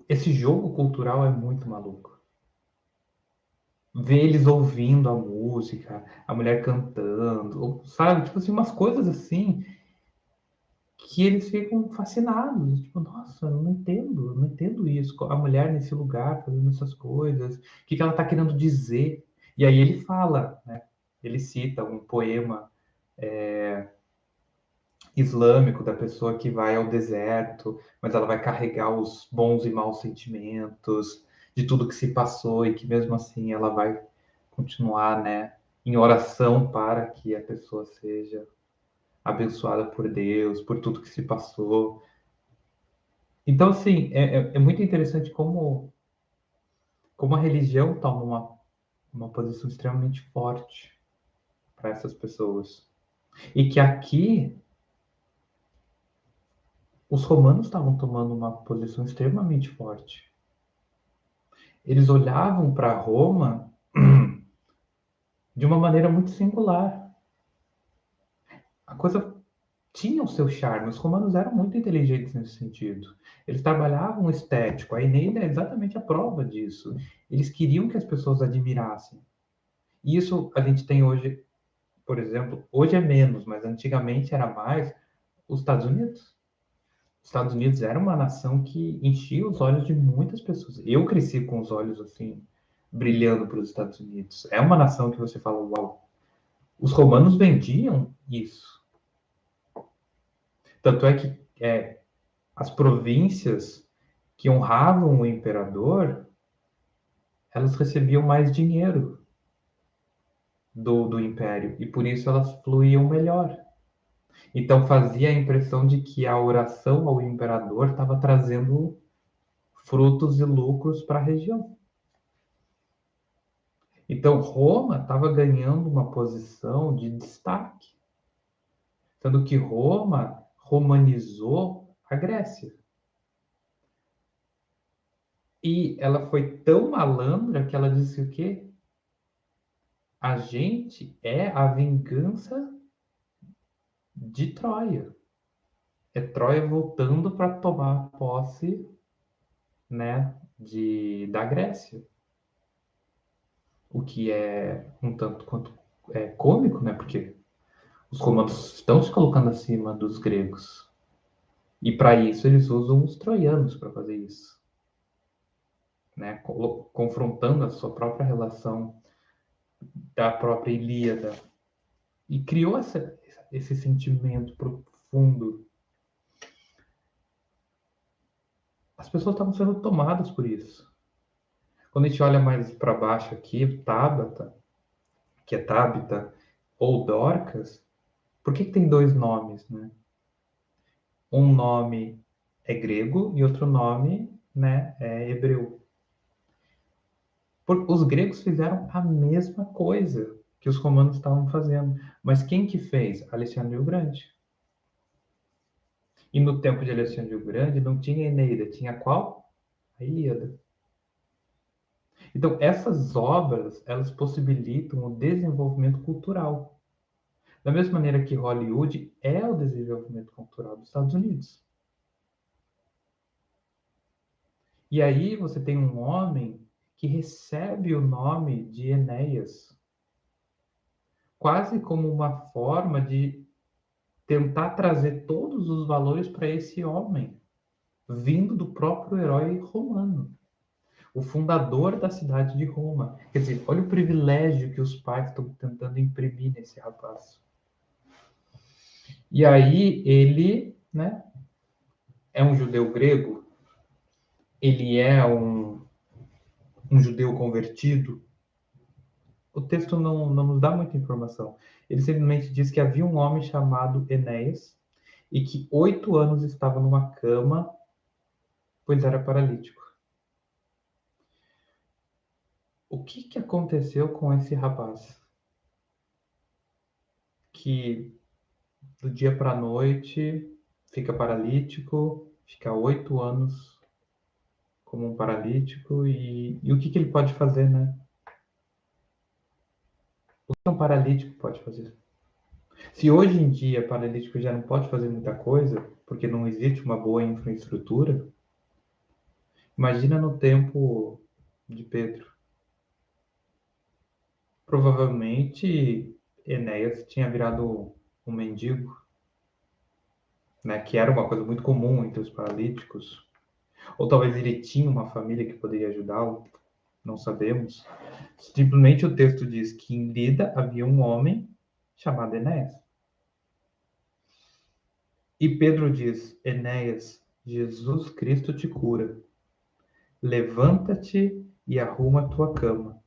Esse jogo cultural é muito maluco. Ver eles ouvindo a música, a mulher cantando, sabe? Tipo assim, umas coisas assim que eles ficam fascinados. Tipo, nossa, eu não entendo isso. A mulher nesse lugar fazendo essas coisas, o que ela está querendo dizer? E aí ele fala, né? Ele cita um poema islâmico da pessoa que vai ao deserto, mas ela vai carregar os bons e maus sentimentos de tudo que se passou e que mesmo assim ela vai continuar, né, em oração para que a pessoa seja abençoada por Deus, por tudo que se passou. Então, assim, é muito interessante como a religião toma uma posição extremamente forte para essas pessoas. E que aqui Os romanos estavam tomando uma posição extremamente forte. Eles olhavam para Roma de uma maneira muito singular. A coisa tinha o seu charme. Os romanos eram muito inteligentes nesse sentido. Eles trabalhavam o estético. A Eneida é exatamente a prova disso. Eles queriam que as pessoas admirassem. E isso a gente tem hoje, por exemplo, hoje é menos, mas antigamente era mais, os Estados Unidos. Os Estados Unidos era uma nação que enchia os olhos de muitas pessoas. Eu cresci com os olhos assim, brilhando para os Estados Unidos. É uma nação que você fala, uau. Os romanos vendiam isso. Tanto é que as províncias que honravam o imperador, elas recebiam mais dinheiro do império, e por isso elas fluíam melhor. Então fazia a impressão de que a oração ao imperador estava trazendo frutos e lucros para a região. Então Roma estava ganhando uma posição de destaque, sendo que Roma romanizou a Grécia. E ela foi tão malandra que ela disse o quê? A gente é a vingança de Troia. É Troia voltando para tomar posse, né, da Grécia. O que é um tanto quanto cômico, né? Porque os romanos estão se colocando acima dos gregos. E para isso eles usam os troianos para fazer isso, né? Confrontando a sua própria relação da própria Ilíada. E criou esse sentimento profundo. As pessoas estavam sendo tomadas por isso. Quando a gente olha mais para baixo aqui, Tabata, que é Tabita, ou Dorcas, por que tem dois nomes, né? Um nome é grego e outro nome, né, é hebreu. Os gregos fizeram a mesma coisa que os romanos estavam fazendo. Mas quem que fez? Alexandre o Grande. E no tempo de Alexandre o Grande não tinha Eneida, tinha qual? A Ilíada. Então, essas obras, elas possibilitam o desenvolvimento cultural. Da mesma maneira que Hollywood é o desenvolvimento cultural dos Estados Unidos. E aí você tem um homem que recebe o nome de Enéas, quase como uma forma de tentar trazer todos os valores para esse homem, vindo do próprio herói romano, o fundador da cidade de Roma. Quer dizer, olha o privilégio que os pais estão tentando imprimir nesse rapaz. E aí ele, né, é um judeu grego, ele é um judeu convertido. O texto não nos dá muita informação. Ele simplesmente diz que havia um homem chamado Enéas e que 8 anos estava numa cama, pois era paralítico. O que aconteceu com esse rapaz? Que do dia para a noite fica paralítico, fica 8 anos como um paralítico, e o que ele pode fazer, né? O que um paralítico pode fazer? Se hoje em dia paralítico já não pode fazer muita coisa, porque não existe uma boa infraestrutura, imagina no tempo de Pedro. Provavelmente Enéas tinha virado um mendigo, né, que era uma coisa muito comum entre os paralíticos. Ou talvez ele tinha uma família que poderia ajudá-lo, não sabemos. Simplesmente o texto diz que em Lida havia um homem chamado Enéas. E Pedro diz: Enéas, Jesus Cristo te cura. Levanta-te e arruma a tua cama.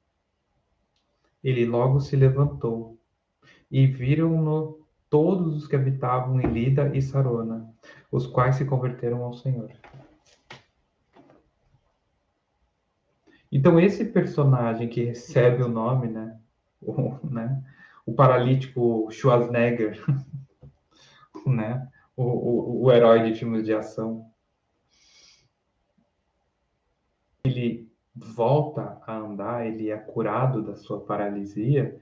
Ele logo se levantou, e viram-no todos os que habitavam em Lida e Sarona, os quais se converteram ao Senhor. Então esse personagem que recebe o nome, né, o paralítico Schwarzenegger, né, o herói de filmes de ação. Ele volta a andar, ele é curado da sua paralisia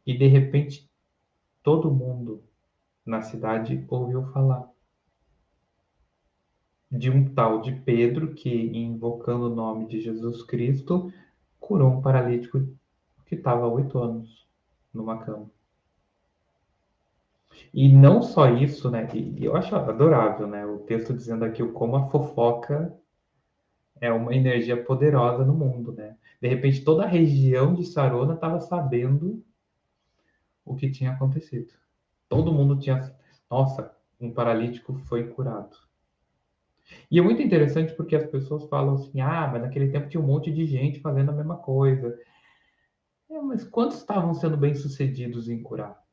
e, de repente, todo mundo na cidade ouviu falar de um tal de Pedro que, invocando o nome de Jesus Cristo, curou um paralítico que estava há 8 anos numa cama. E não só isso, né? E eu acho adorável, né? O texto dizendo aqui como a fofoca é uma energia poderosa no mundo, né? De repente, toda a região de Sarona estava sabendo o que tinha acontecido. Todo mundo tinha. Nossa, um paralítico foi curado. E é muito interessante porque as pessoas falam assim: ah, mas naquele tempo tinha um monte de gente fazendo a mesma coisa. Mas quantos estavam sendo bem-sucedidos em curar?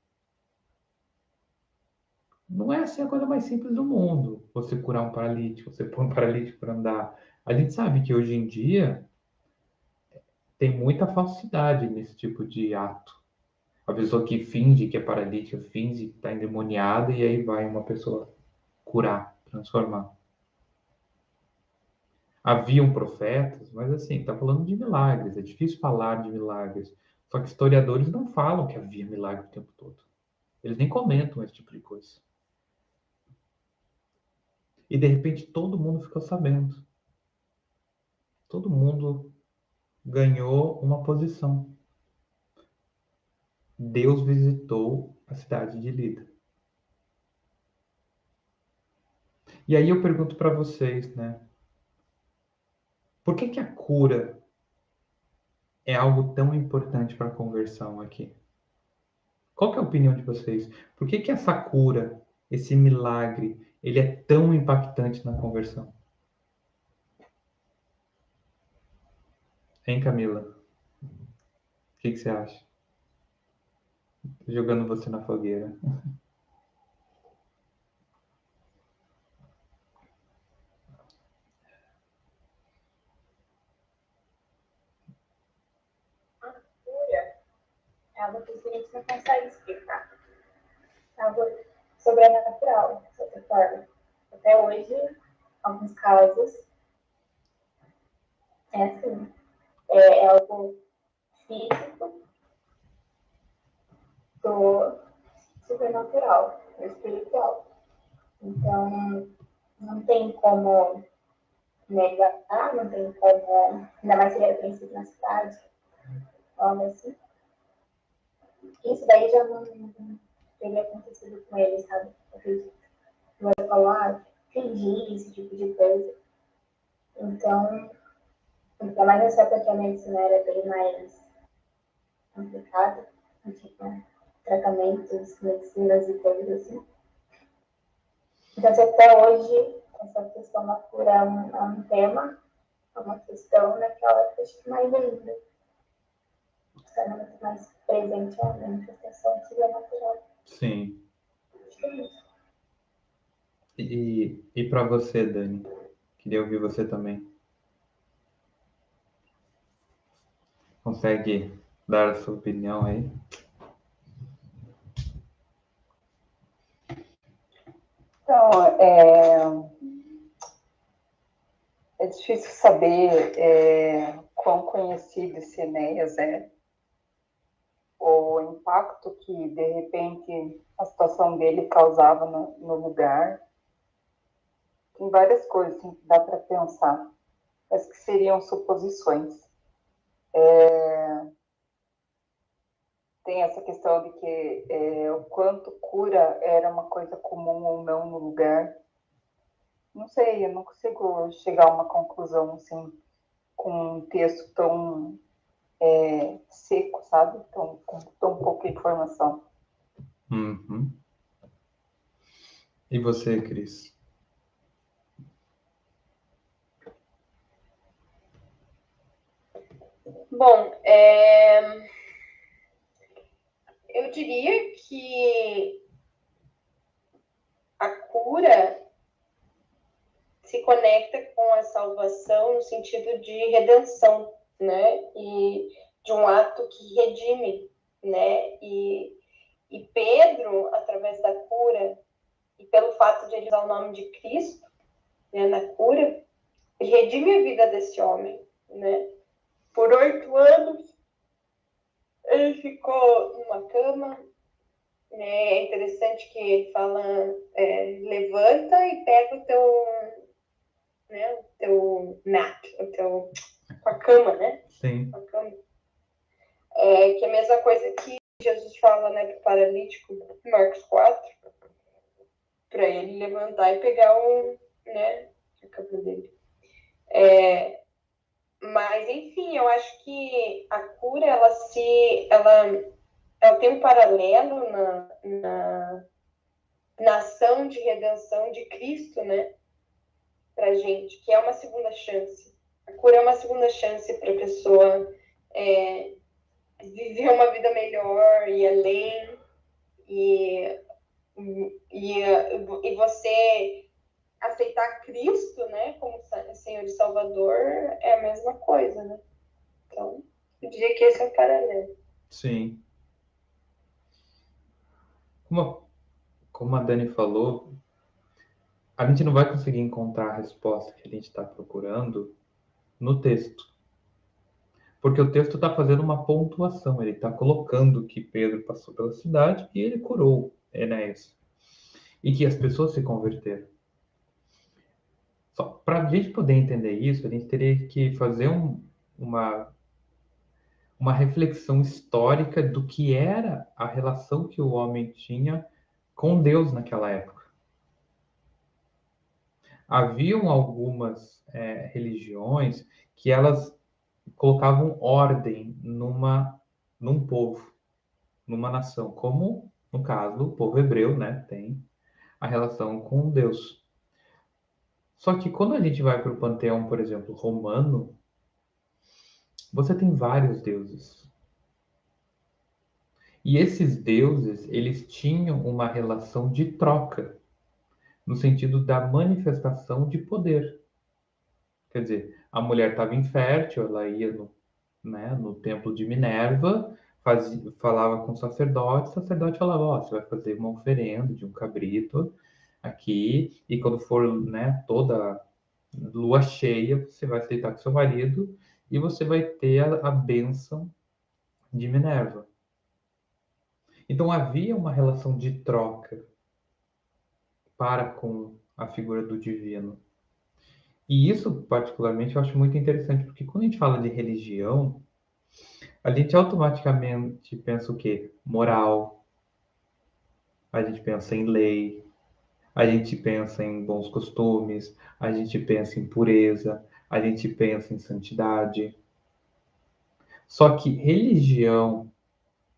Não é assim a coisa mais simples do mundo. Você curar um paralítico, você pôr um paralítico para andar. A gente sabe que hoje em dia tem muita falsidade nesse tipo de ato. A pessoa que finge que é paralítica, finge que está endemoniada e aí vai uma pessoa curar, transformar. Haviam profetas, mas assim, está falando de milagres, é difícil falar de milagres. Só que historiadores não falam que havia milagre o tempo todo. Eles nem comentam esse tipo de coisa. E de repente todo mundo ficou sabendo. Todo mundo ganhou uma posição. Deus visitou a cidade de Lida. E aí eu pergunto para vocês, né? Por que a cura é algo tão importante para a conversão aqui? Qual que é a opinião de vocês? Por que essa cura, esse milagre, ele é tão impactante na conversão? Hein, Camila? O que você acha? Tô jogando você na fogueira. A cura é algo que a gente não consegue explicar. É algo sobrenatural, de certa forma. Até hoje, em alguns casos, é assim. É algo físico do sobrenatural, do espiritual. Então, não tem como negar, não tem como, ainda mais se ele era princípio na cidade, algo assim. Isso daí já não teria acontecido com ele, sabe? Acredito. Você falou, fingir esse tipo de coisa. Então, ainda mais nessa época que a medicina era bem mais complicada, não tinha tratamentos, medicinas e coisas assim. Então, se até hoje, essa questão da cura é um tema, é uma questão naquela época, acho que mais ainda. Está muito mais presente a manifestação sobrenatural. Sim. Acho que é isso. E para você, Dani? Queria ouvir você também. Consegue dar a sua opinião aí? Então, é difícil saber quão conhecido esse Enéas é, o impacto que, de repente, a situação dele causava no lugar. Tem várias coisas assim, que dá para pensar, mas que seriam suposições. Tem essa questão de que o quanto cura era uma coisa comum ou não no lugar. Não sei, eu não consigo chegar a uma conclusão assim, com um texto tão seco, sabe? Com tão pouca informação. Uhum. E você, Cris? Bom, eu diria que a cura se conecta com a salvação no sentido de redenção, né? E de um ato que redime, né? E Pedro, através da cura e pelo fato de ele usar o nome de Cristo, né, na cura, ele redime a vida desse homem, né? Por 8 anos, ele ficou numa cama, né? É interessante que ele fala, levanta e pega o teu, né, o teu mat, a cama, né? Sim. A cama. Que é a mesma coisa que Jesus fala, né, para o paralítico, Marcos 4, para ele levantar e pegar né, a cama dele. Mas, enfim, eu acho que a cura, ela tem um paralelo na ação de redenção de Cristo, né, pra gente, que é uma segunda chance. A cura é uma segunda chance para a pessoa viver uma vida melhor e além, e você aceitar Cristo, né, como Senhor e Salvador, é a mesma coisa, né? Então, eu diria que esse é o paralelo. Sim. Como a Dani falou, a gente não vai conseguir encontrar a resposta que a gente está procurando no texto. Porque o texto está fazendo uma pontuação, ele está colocando que Pedro passou pela cidade e ele curou Enéas. E que as pessoas se converteram. Só para a gente poder entender isso, a gente teria que fazer uma reflexão histórica do que era a relação que o homem tinha com Deus naquela época. Haviam algumas religiões que elas colocavam ordem num povo, numa nação, como no caso o povo hebreu, né, tem a relação com Deus. Só que quando a gente vai para o panteão, por exemplo, romano, você tem vários deuses. E esses deuses, eles tinham uma relação de troca, no sentido da manifestação de poder. Quer dizer, a mulher estava infértil, ela ia no templo de Minerva, falava com o sacerdote falava, ó, você vai fazer uma oferenda de um cabrito aqui, e quando for, né, toda lua cheia, você vai aceitar com seu marido, e você vai ter a bênção de Minerva. Então havia uma relação de troca para com a figura do divino. E isso, particularmente, eu acho muito interessante, porque quando a gente fala de religião, a gente automaticamente pensa o quê? Moral, a gente pensa em lei, a gente pensa em bons costumes, a gente pensa em pureza, a gente pensa em santidade. Só que religião,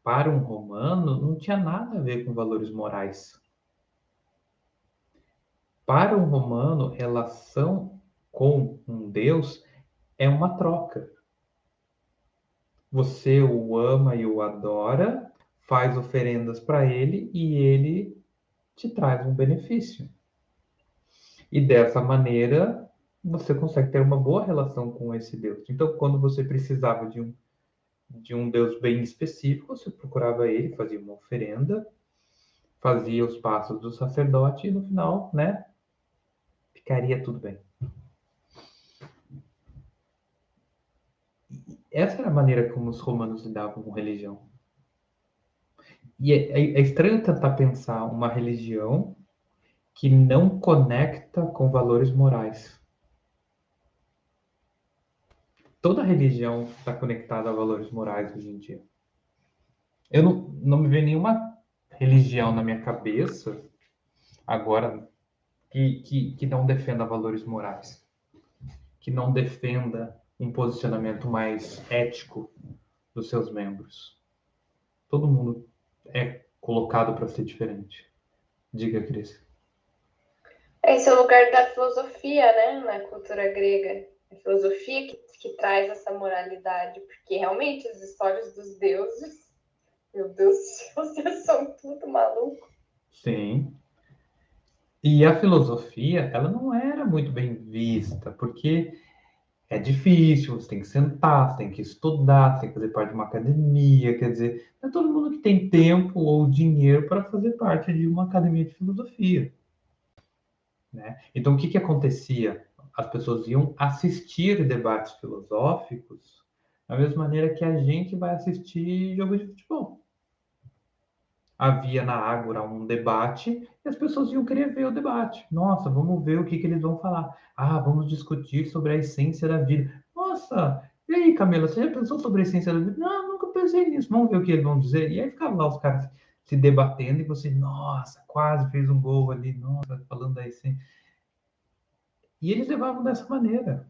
para um romano, não tinha nada a ver com valores morais. Para um romano, relação com um Deus é uma troca. Você o ama e o adora, faz oferendas para ele e ele te traz um benefício. E dessa maneira, você consegue ter uma boa relação com esse Deus. Então, quando você precisava de um Deus bem específico, você procurava ele, fazia uma oferenda, fazia os passos do sacerdote e no final, né, ficaria tudo bem. Essa era a maneira como os romanos lidavam com religião. E é estranho tentar pensar uma religião que não conecta com valores morais. Toda religião está conectada a valores morais hoje em dia. Eu não me vê nenhuma religião na minha cabeça agora que não defenda valores morais, que não defenda um posicionamento mais ético dos seus membros. Todo mundo é colocado para ser diferente. Diga, Cris. Esse é o lugar da filosofia, né, na cultura grega. A filosofia que traz essa moralidade, porque realmente as histórias dos deuses, meu Deus, vocês são tudo maluco. Sim. E a filosofia, ela não era muito bem vista, porque é difícil, você tem que sentar, você tem que estudar, você tem que fazer parte de uma academia, quer dizer, não é todo mundo que tem tempo ou dinheiro para fazer parte de uma academia de filosofia. né? Então, o que que acontecia? As pessoas iam assistir debates filosóficos da mesma maneira que a gente vai assistir jogo de futebol. Havia na Ágora um debate e as pessoas iam querer ver o debate. Nossa, vamos ver o que que eles vão falar. Ah, vamos discutir sobre a essência da vida. Nossa, e aí, Camila, você já pensou sobre a essência da vida? Não, nunca pensei nisso. Vamos ver o que eles vão dizer. E aí ficavam lá os caras se debatendo e você, nossa, quase fez um gol ali, nossa, falando da essência. E eles levavam dessa maneira.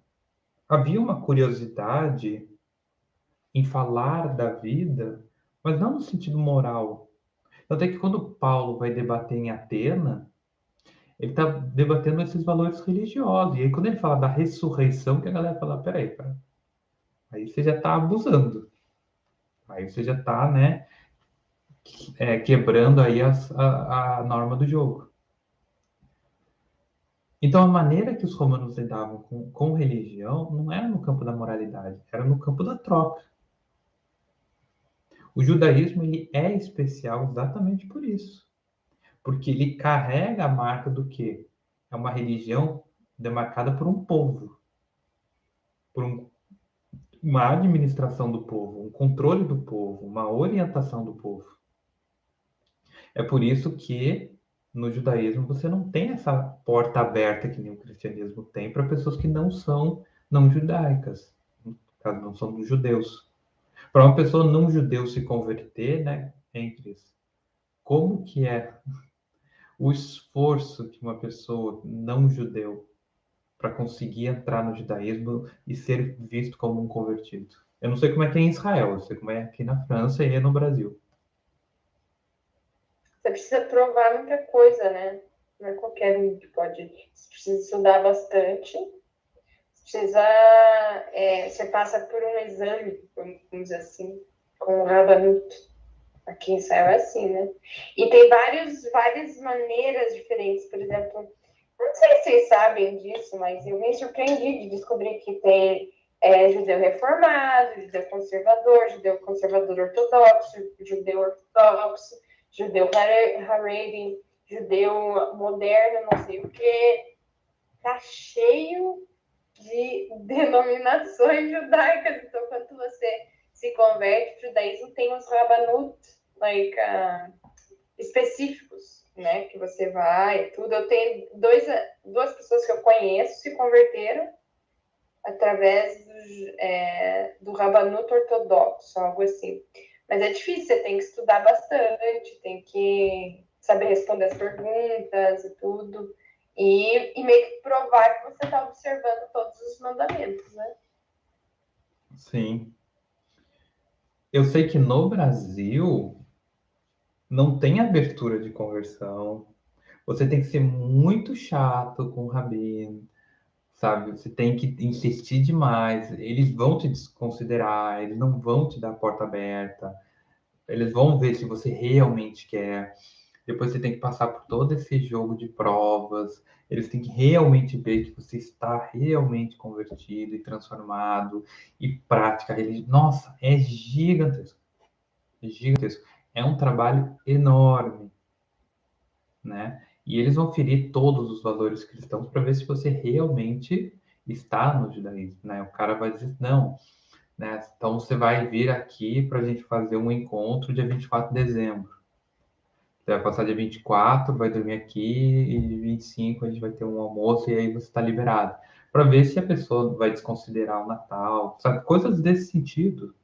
Havia uma curiosidade em falar da vida, mas não no sentido moral. Até que quando Paulo vai debater em Atena, ele está debatendo esses valores religiosos. E aí, quando ele fala da ressurreição, que a galera fala: peraí, cara, aí você já está abusando. Aí você já está, né, quebrando aí a norma do jogo. Então, a maneira que os romanos lidavam com religião não era no campo da moralidade, era no campo da troca. O judaísmo ele é especial exatamente por isso. Porque ele carrega a marca do quê? É uma religião demarcada por um povo, por uma administração do povo, um controle do povo, uma orientação do povo. É por isso que no judaísmo você não tem essa porta aberta que nem o cristianismo tem para pessoas que não são não judaicas, no caso não são judeus. Para uma pessoa não judeu se converter, né, entre isso, como que é o esforço de uma pessoa não judeu para conseguir entrar no judaísmo e ser visto como um convertido? Eu não sei como é que é em Israel, eu sei como é aqui na França e no Brasil. Você precisa provar muita coisa, né? Não é qualquer um que pode. Você precisa estudar bastante. Você passa por um exame, vamos dizer assim, com o Rabanuto. Aqui em Israel é assim, né? E tem várias maneiras diferentes. Por exemplo, não sei se vocês sabem disso, mas eu me surpreendi de descobrir que tem judeu reformado, judeu conservador ortodoxo, judeu ortodoxo, judeu Haredi, judeu moderno, não sei o quê. Tá cheio de denominações judaicas. Então, quando você se converte, o judaísmo tem uns rabanut, específicos, né? Que você vai e tudo. Eu tenho duas pessoas que eu conheço se converteram através do rabanuto ortodoxo, algo assim. Mas é difícil, você tem que estudar bastante, tem que saber responder as perguntas e tudo. E meio que provar que você está observando todos os mandamentos, né? Sim. Eu sei que no Brasil não tem abertura de conversão. Você tem que ser muito chato com o rabino, sabe? Você tem que insistir demais. Eles vão te desconsiderar, eles não vão te dar a porta aberta. Eles vão ver se você realmente quer. Depois você tem que passar por todo esse jogo de provas. Eles têm que realmente ver que você está realmente convertido e transformado e prática a religião. Nossa, é gigantesco. É gigantesco. É um trabalho enorme, né? E eles vão ferir todos os valores cristãos para ver se você realmente está no judaísmo, né? O cara vai dizer, não, né? Então você vai vir aqui para a gente fazer um encontro dia 24 de dezembro. Você vai passar dia 24, vai dormir aqui e 25 a gente vai ter um almoço e aí você está liberado. Para ver se a pessoa vai desconsiderar o Natal, sabe? Coisas desse sentido.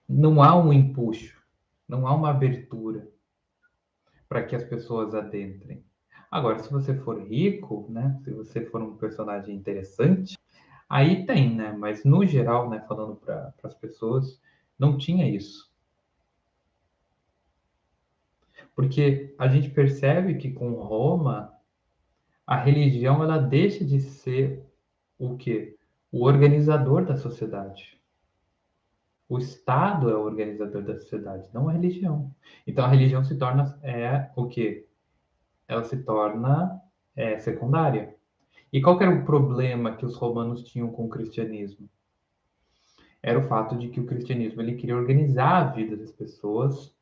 Não há um empuxo, não há uma abertura para que as pessoas adentrem. Agora, se você for rico, né? Se você for um personagem interessante, aí tem, né? Mas no geral, né? Falando para as pessoas, não tinha isso. Porque a gente percebe que com Roma, a religião ela deixa de ser o quê? O organizador da sociedade. O Estado é o organizador da sociedade, não a religião. Então a religião se torna o quê? Ela se torna secundária. E qual que era o problema que os romanos tinham com o cristianismo? Era o fato de que o cristianismo ele queria organizar a vida das pessoas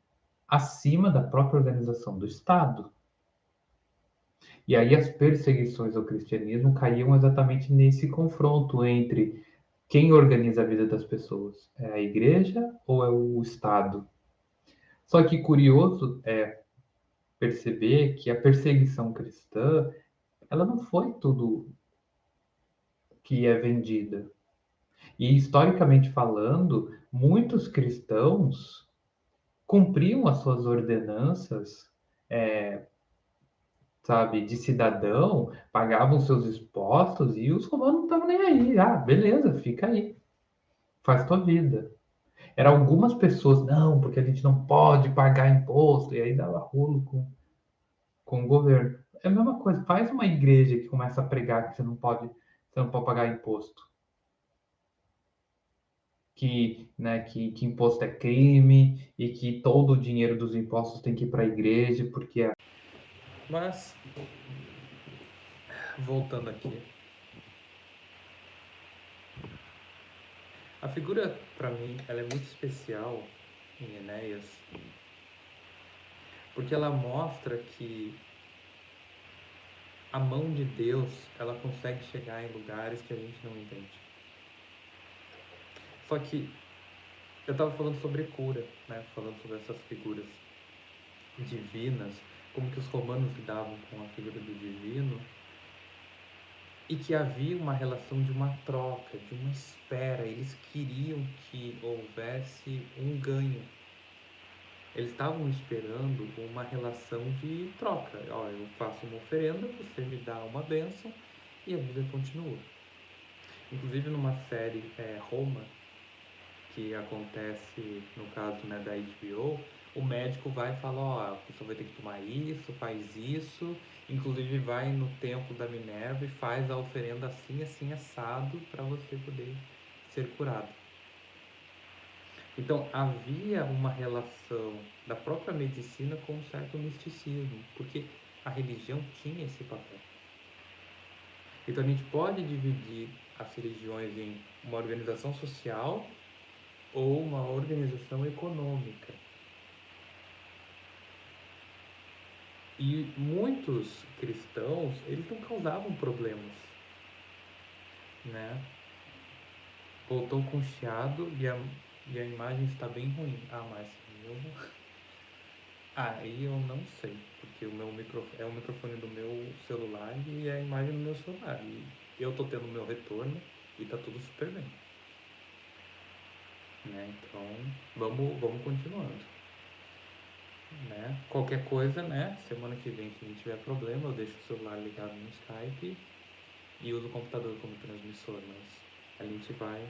acima da própria organização do Estado. E aí as perseguições ao cristianismo caíam exatamente nesse confronto entre quem organiza a vida das pessoas. É a igreja ou é o Estado? Só que curioso é perceber que a perseguição cristã, ela não foi tudo que é vendida. E historicamente falando, muitos cristãos cumpriam as suas ordenanças, sabe, de cidadão, pagavam seus impostos e os romanos não estavam nem aí. Ah, beleza, fica aí, faz tua vida. Eram algumas pessoas, não, porque a gente não pode pagar imposto, e aí dava rolo com o governo. É a mesma coisa, faz uma igreja que começa a pregar que você não pode pagar imposto. Que, né, que imposto é crime e que todo o dinheiro dos impostos tem que ir para a igreja, porque é. Mas, voltando aqui, a figura, para mim, ela é muito especial em Enéas, porque ela mostra que a mão de Deus, ela consegue chegar em lugares que a gente não entende. Só que eu estava falando sobre cura, né? Falando sobre essas figuras divinas, como que os romanos lidavam com a figura do divino, e que havia uma relação de uma troca, de uma espera. Eles queriam que houvesse um ganho. Eles estavam esperando uma relação de troca. Ó, eu faço uma oferenda, você me dá uma bênção e a vida continua. Inclusive numa série Roma, que acontece no caso, né, da HBO, o médico vai e fala, ó, a pessoa vai ter que tomar isso, faz isso, inclusive vai no templo da Minerva e faz a oferenda assim, assim, assado, para você poder ser curado. Então havia uma relação da própria medicina com um certo misticismo, porque a religião tinha esse papel. Então a gente pode dividir as religiões em uma organização social ou uma organização econômica. E muitos cristãos, eles não causavam problemas, né? Voltou com chiado e a imagem está bem ruim. Ah, mas aí eu não sei, porque o meu microfone é o microfone do meu celular e é a imagem do meu celular. E eu tô tendo o meu retorno e tá tudo super bem. Né? Então, vamos continuando. Né? Qualquer coisa, né? Semana que vem, se a gente tiver problema, eu deixo o celular ligado no Skype e uso o computador como transmissor, mas a gente vai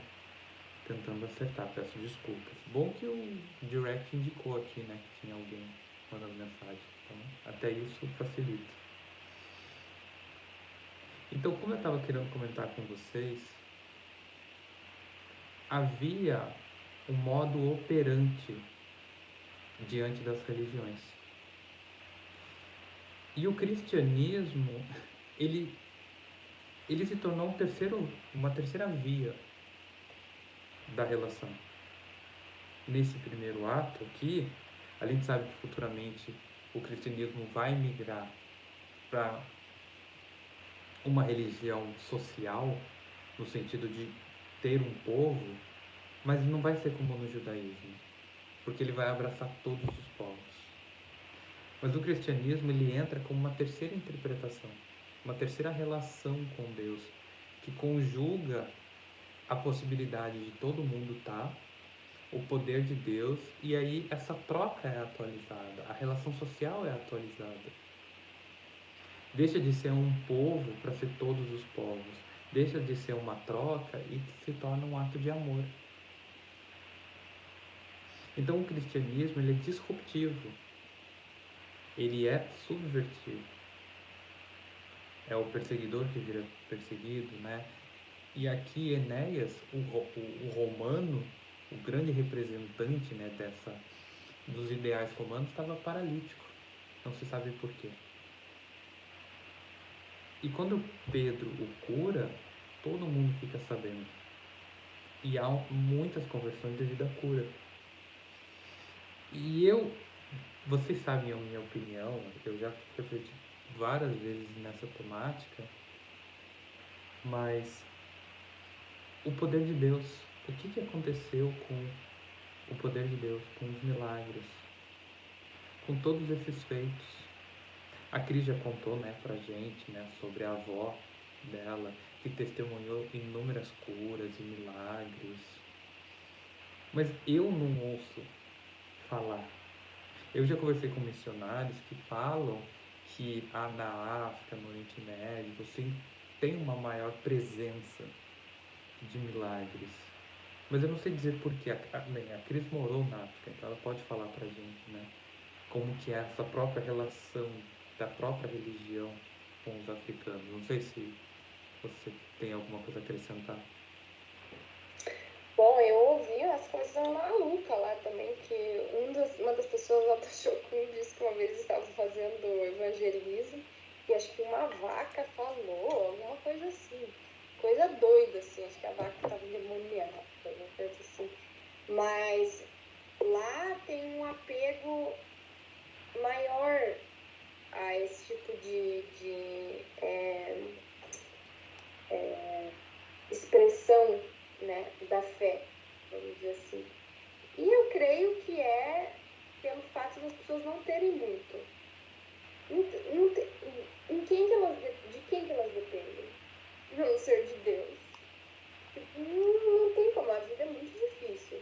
tentando acertar, peço desculpas. Bom que o Direct indicou aqui, né, que tinha alguém mandando mensagem, então até isso facilita. Então, como eu estava querendo comentar com vocês, havia um modo operante diante das religiões. E o cristianismo, ele se tornou uma terceira via da relação. Nesse primeiro ato aqui, a gente sabe que futuramente o cristianismo vai migrar para uma religião social, no sentido de ter um povo, mas não vai ser como no judaísmo, porque ele vai abraçar todos os povos. Mas o cristianismo, ele entra como uma terceira interpretação, uma terceira relação com Deus, que conjuga a possibilidade de todo mundo estar, o poder de Deus, e aí essa troca é atualizada, a relação social é atualizada. Deixa de ser um povo para ser todos os povos. Deixa de ser uma troca e se torna um ato de amor. Então o cristianismo, ele é disruptivo. Ele é subvertido. É o perseguidor que vira perseguido, né? E aqui Enéas, o romano, o grande representante, né, dos ideais romanos, estava paralítico. Não se sabe por quê. E quando Pedro o cura, todo mundo fica sabendo. E há muitas conversões devido à cura. E vocês sabem a minha opinião, eu já refleti várias vezes nessa temática, mas o poder de Deus, o que aconteceu com o poder de Deus, com os milagres, com todos esses feitos? A Cris já contou, né, pra gente, né, sobre a avó dela, que testemunhou inúmeras curas e milagres. Mas eu não ouço falar. Eu já conversei com missionários que falam que na África, no Oriente Médio, assim, tem uma maior presença de milagres. Mas eu não sei dizer porquê. A Cris morou na África, então ela pode falar pra gente, né? Como que é essa própria relação da própria religião com os africanos. Não sei se você tem alguma coisa a acrescentar. Bom, eu ouvi as coisas malucas lá também, que uma das pessoas lá do Chocum disse que uma vez estava fazendo evangelismo e acho que uma vaca falou, alguma coisa assim. Coisa doida, assim, acho que a vaca estava endemoniada, alguma coisa assim. Mas lá tem um apego maior a esse tipo de expressão, né, da fé, vamos dizer assim. E eu creio que é pelo fato das pessoas não terem muito. De quem que elas dependem? Não ser de Deus. Não tem como, a vida é muito difícil.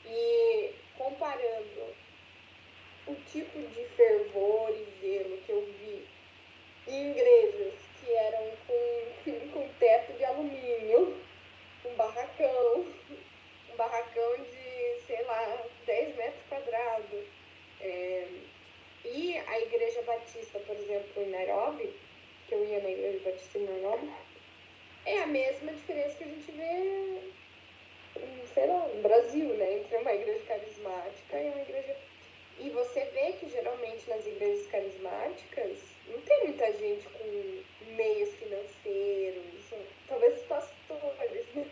E comparando o tipo de fervor e zelo que eu vi em igrejas que eram com teto de alumínio, um barracão de, sei lá, 10 metros quadrados. E a Igreja Batista, por exemplo, em Nairobi, que eu ia na Igreja Batista em Nairobi, é a mesma diferença que a gente vê, sei lá, no Brasil, né? Entre uma igreja carismática e uma igreja... E você vê que, geralmente, nas igrejas carismáticas, não tem muita gente com meios financeiros, talvez os pastores, né?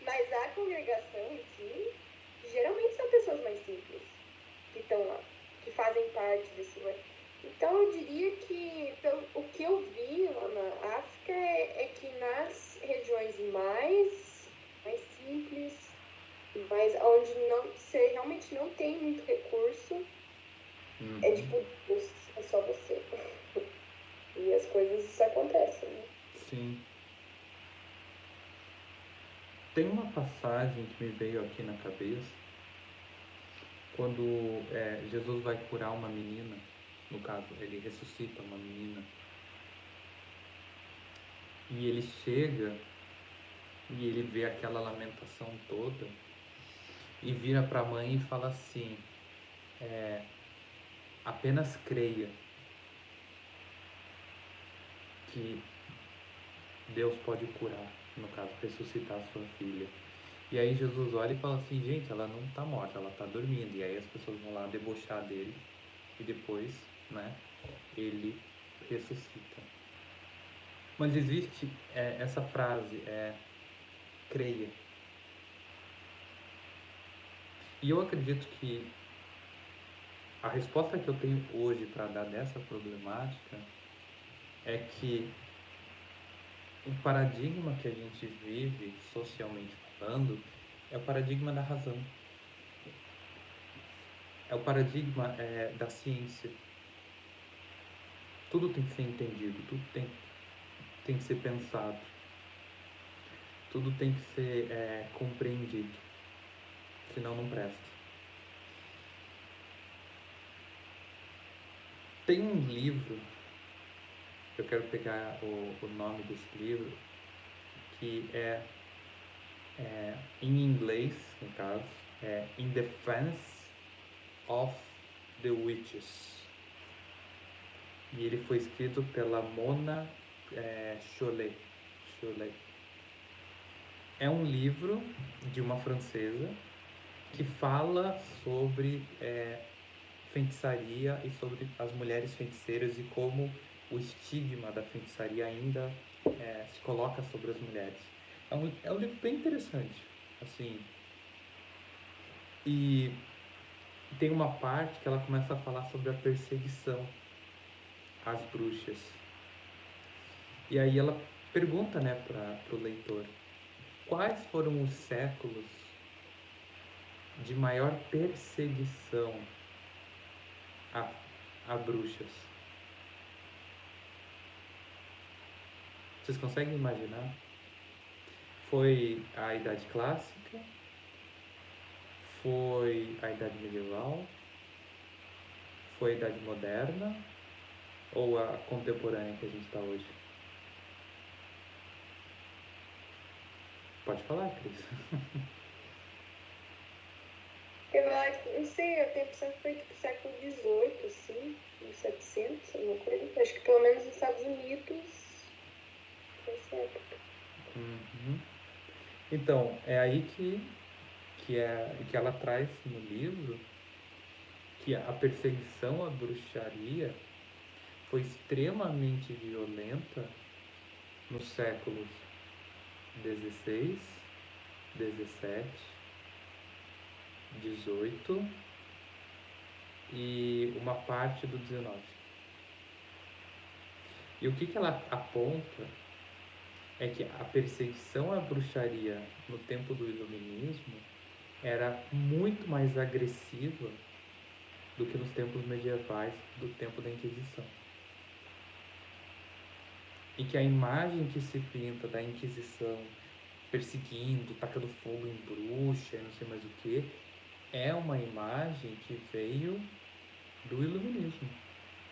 Mas a congregação em si, geralmente são pessoas mais simples que estão lá, que fazem parte desse... Então, eu diria que o que eu vi lá na África é que nas regiões mais simples, mas onde você realmente não tem muito recurso, é tipo, é só você. E as coisas acontecem, né? Sim. Tem uma passagem que me veio aqui na cabeça, quando Jesus vai curar uma menina, no caso, ele ressuscita uma menina, e ele chega e ele vê aquela lamentação toda e vira para a mãe e fala assim, apenas creia que Deus pode curar, no caso, ressuscitar a sua filha. E aí Jesus olha e fala assim, gente, ela não está morta, ela está dormindo. E aí as pessoas vão lá debochar dele e depois, né, ele ressuscita. Mas existe essa frase, creia. E eu acredito que a resposta que eu tenho hoje para dar dessa problemática é que o paradigma que a gente vive, socialmente falando, é o paradigma da razão. É o paradigma da ciência. Tudo tem que ser entendido, tudo tem que ser pensado, tudo tem que ser compreendido, senão não presta. Tem um livro, eu quero pegar o nome desse livro, que em inglês, no caso, In Defense of the Witches. E ele foi escrito pela Mona Chollet. É um livro de uma francesa que fala sobre feitiçaria e sobre as mulheres feiticeiras e como o estigma da feitiçaria ainda se coloca sobre as mulheres. É um livro bem interessante, assim. E tem uma parte que ela começa a falar sobre a perseguição as bruxas. E aí ela pergunta, né, para o leitor, quais foram os séculos de maior perseguição a bruxas? Vocês conseguem imaginar? Foi a Idade Clássica? Foi a Idade Medieval? Foi a Idade Moderna? Ou a contemporânea que a gente está hoje? Pode falar, Cris. Eu acho, não sei, eu tenho a impressão que foi tipo século XVIII, assim, 1700, alguma coisa. Acho que pelo menos nos Estados Unidos, nessa época. Uhum. Então, é aí que ela traz no livro que a perseguição à bruxaria foi extremamente violenta nos séculos 16, 17, 18 e uma parte do 19. E o que ela aponta é que a perseguição à bruxaria no tempo do Iluminismo era muito mais agressiva do que nos tempos medievais do tempo da Inquisição. E que a imagem que se pinta da Inquisição perseguindo, tacando fogo em bruxa, não sei mais o que, é uma imagem que veio do Iluminismo,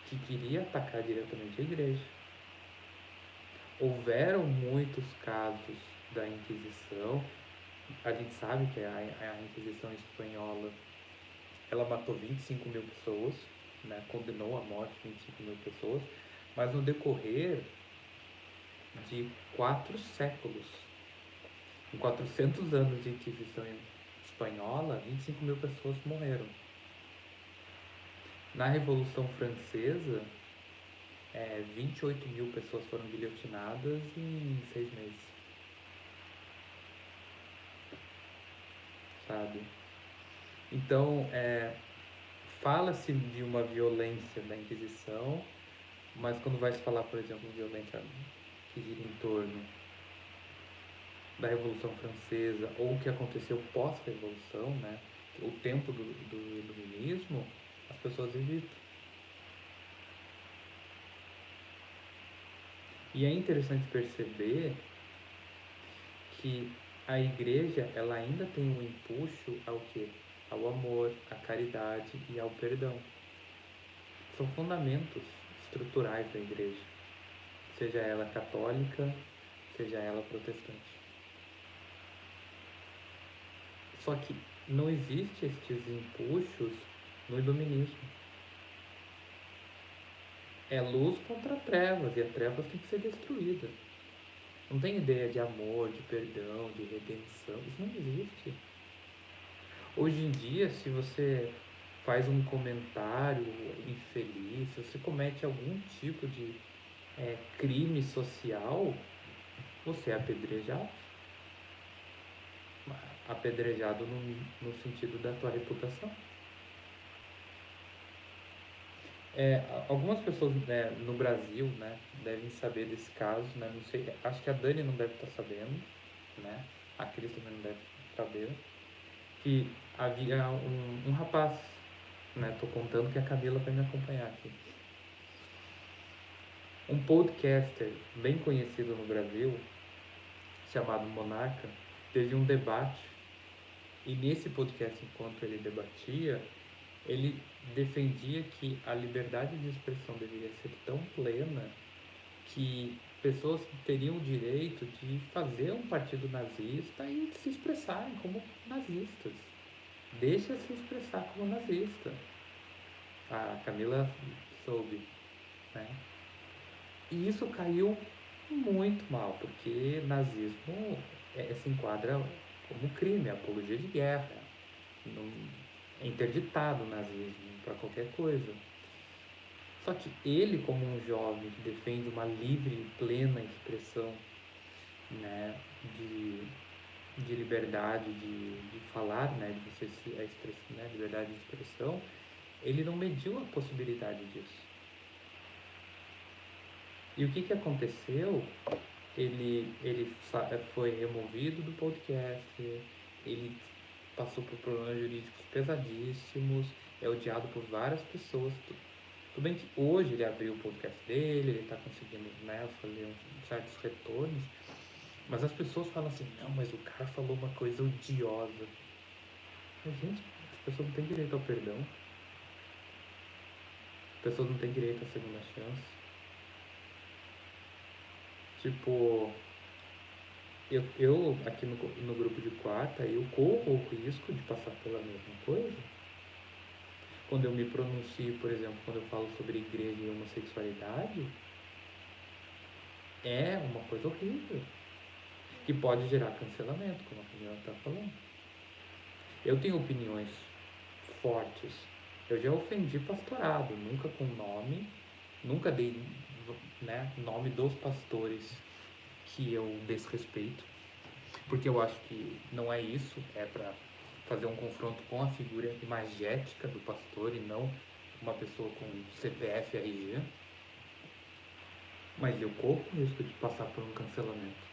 que queria atacar diretamente a igreja. Houveram muitos casos da Inquisição. A gente sabe que a Inquisição espanhola ela matou 25 mil pessoas, né? Condenou à morte 25 mil pessoas, mas no decorrer de 4 séculos, em 400 anos de Inquisição espanhola, 25 mil pessoas morreram. Na Revolução Francesa, 28 mil pessoas foram guilhotinadas em 6 meses. Sabe? Então, fala-se de uma violência da Inquisição, mas quando vai se falar, por exemplo, de violência que gira em torno da Revolução Francesa ou o que aconteceu pós-revolução, né? O tempo do Iluminismo, as pessoas evitam. E é interessante perceber que a igreja ela ainda tem um empuxo ao quê? Ao amor, à caridade e ao perdão. São fundamentos estruturais da igreja, seja ela católica, seja ela protestante. Só que não existe estes empuxos no iluminismo. É luz contra trevas, e a trevas tem que ser destruída. Não tem ideia de amor, de perdão, de redenção. Isso não existe. Hoje em dia, se você faz um comentário infeliz, se você comete algum tipo de crime social, você é apedrejado. Apedrejado no sentido da tua reputação. Algumas pessoas no Brasil, né, devem saber desse caso, né, não sei, acho que a Dani não deve estar sabendo, né, a Cris também não deve saber, que havia um rapaz, né, tô contando que a Camila vai me acompanhar aqui, um podcaster bem conhecido no Brasil, chamado Monarca, teve um debate, e nesse podcast, enquanto ele debatia, ele defendia que a liberdade de expressão deveria ser tão plena que pessoas teriam o direito de fazer um partido nazista e se expressarem como nazistas. Deixa se expressar como nazista. A Camila soube, né? E isso caiu muito mal, porque nazismo se enquadra como crime, apologia de guerra. Não, é interditado o nazismo para qualquer coisa. Só que ele, como um jovem que defende uma livre e plena expressão, né, de liberdade de falar, né, de você né, liberdade de expressão, ele não mediu a possibilidade disso. E o que aconteceu? Ele foi removido do podcast, ele passou por problemas jurídicos pesadíssimos, é odiado por várias pessoas. Tudo bem que hoje ele abriu o podcast dele, ele está conseguindo, né, fazer certos retornos, mas as pessoas falam assim, não, mas o cara falou uma coisa odiosa. Mas, gente, as pessoas não têm direito ao perdão. As pessoas não têm direito à segunda chance. Tipo, eu aqui no grupo de quarta, eu corro o risco de passar pela mesma coisa. Quando eu me pronuncio, por exemplo, quando eu falo sobre igreja e homossexualidade, é uma coisa horrível, que pode gerar cancelamento, como a Camila está falando. Eu tenho opiniões fortes. Eu já ofendi pastorado, nunca com nome, nunca dei, né, nome dos pastores que eu desrespeito, porque eu acho que não é isso, é para fazer um confronto com a figura imagética do pastor e não uma pessoa com CPF e RG. Mas eu corro o risco de passar por um cancelamento.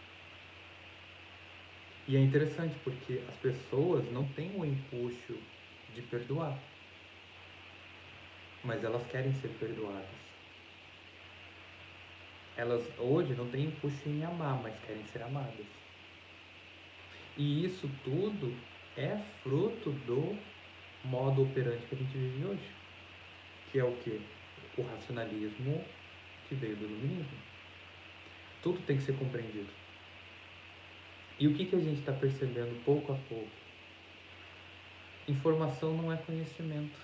E é interessante porque as pessoas não têm o empuxo de perdoar, mas elas querem ser perdoadas. Elas hoje não têm empuxo em amar, mas querem ser amadas. E isso tudo é fruto do modo operante que a gente vive hoje, que é o quê? O racionalismo que veio do iluminismo. Tudo tem que ser compreendido. E o que a gente está percebendo pouco a pouco? Informação não é conhecimento.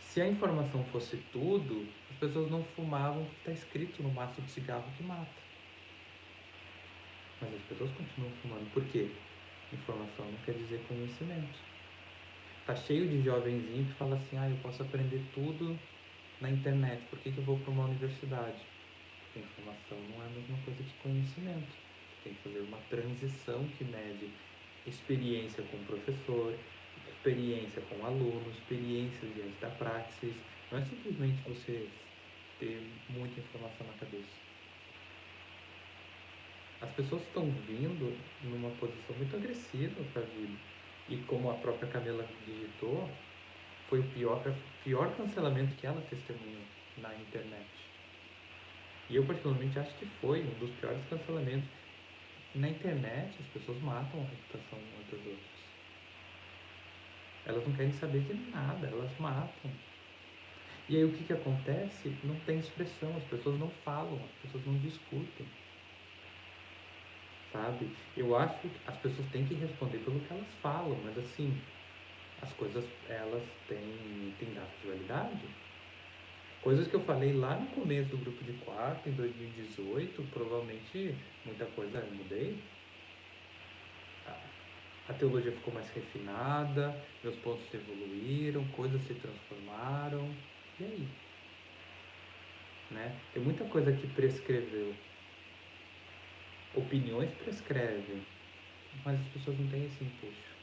Se a informação fosse tudo, as pessoas não fumavam o que está escrito no maço de cigarro que mata. Mas as pessoas continuam fumando. Por quê? Informação não quer dizer conhecimento. Tá cheio de jovenzinho que fala assim, eu posso aprender tudo na internet, por que eu vou para uma universidade? Porque informação não é a mesma coisa que conhecimento. Tem que fazer uma transição que mede experiência com o professor, experiência com o aluno, experiência diante da praxis. Não é simplesmente você ter muita informação na cabeça. As pessoas estão vindo numa posição muito agressiva para a vida. E como a própria Camila digitou, foi o pior cancelamento que ela testemunhou na internet. E eu particularmente acho que foi um dos piores cancelamentos. Na internet as pessoas matam a reputação umas das outras. Elas não querem saber de nada, elas matam. E aí o que acontece? Não tem expressão, as pessoas não falam, as pessoas não discutem. Sabe? Eu acho que as pessoas têm que responder pelo que elas falam, mas assim, as coisas, elas têm data de validade. Coisas que eu falei lá no começo do grupo de quarto, em 2018, provavelmente muita coisa eu mudei. A teologia ficou mais refinada, meus pontos evoluíram, coisas se transformaram. E aí? Né? Tem muita coisa que prescreveu. Opiniões prescrevem, mas as pessoas não têm esse empuxo.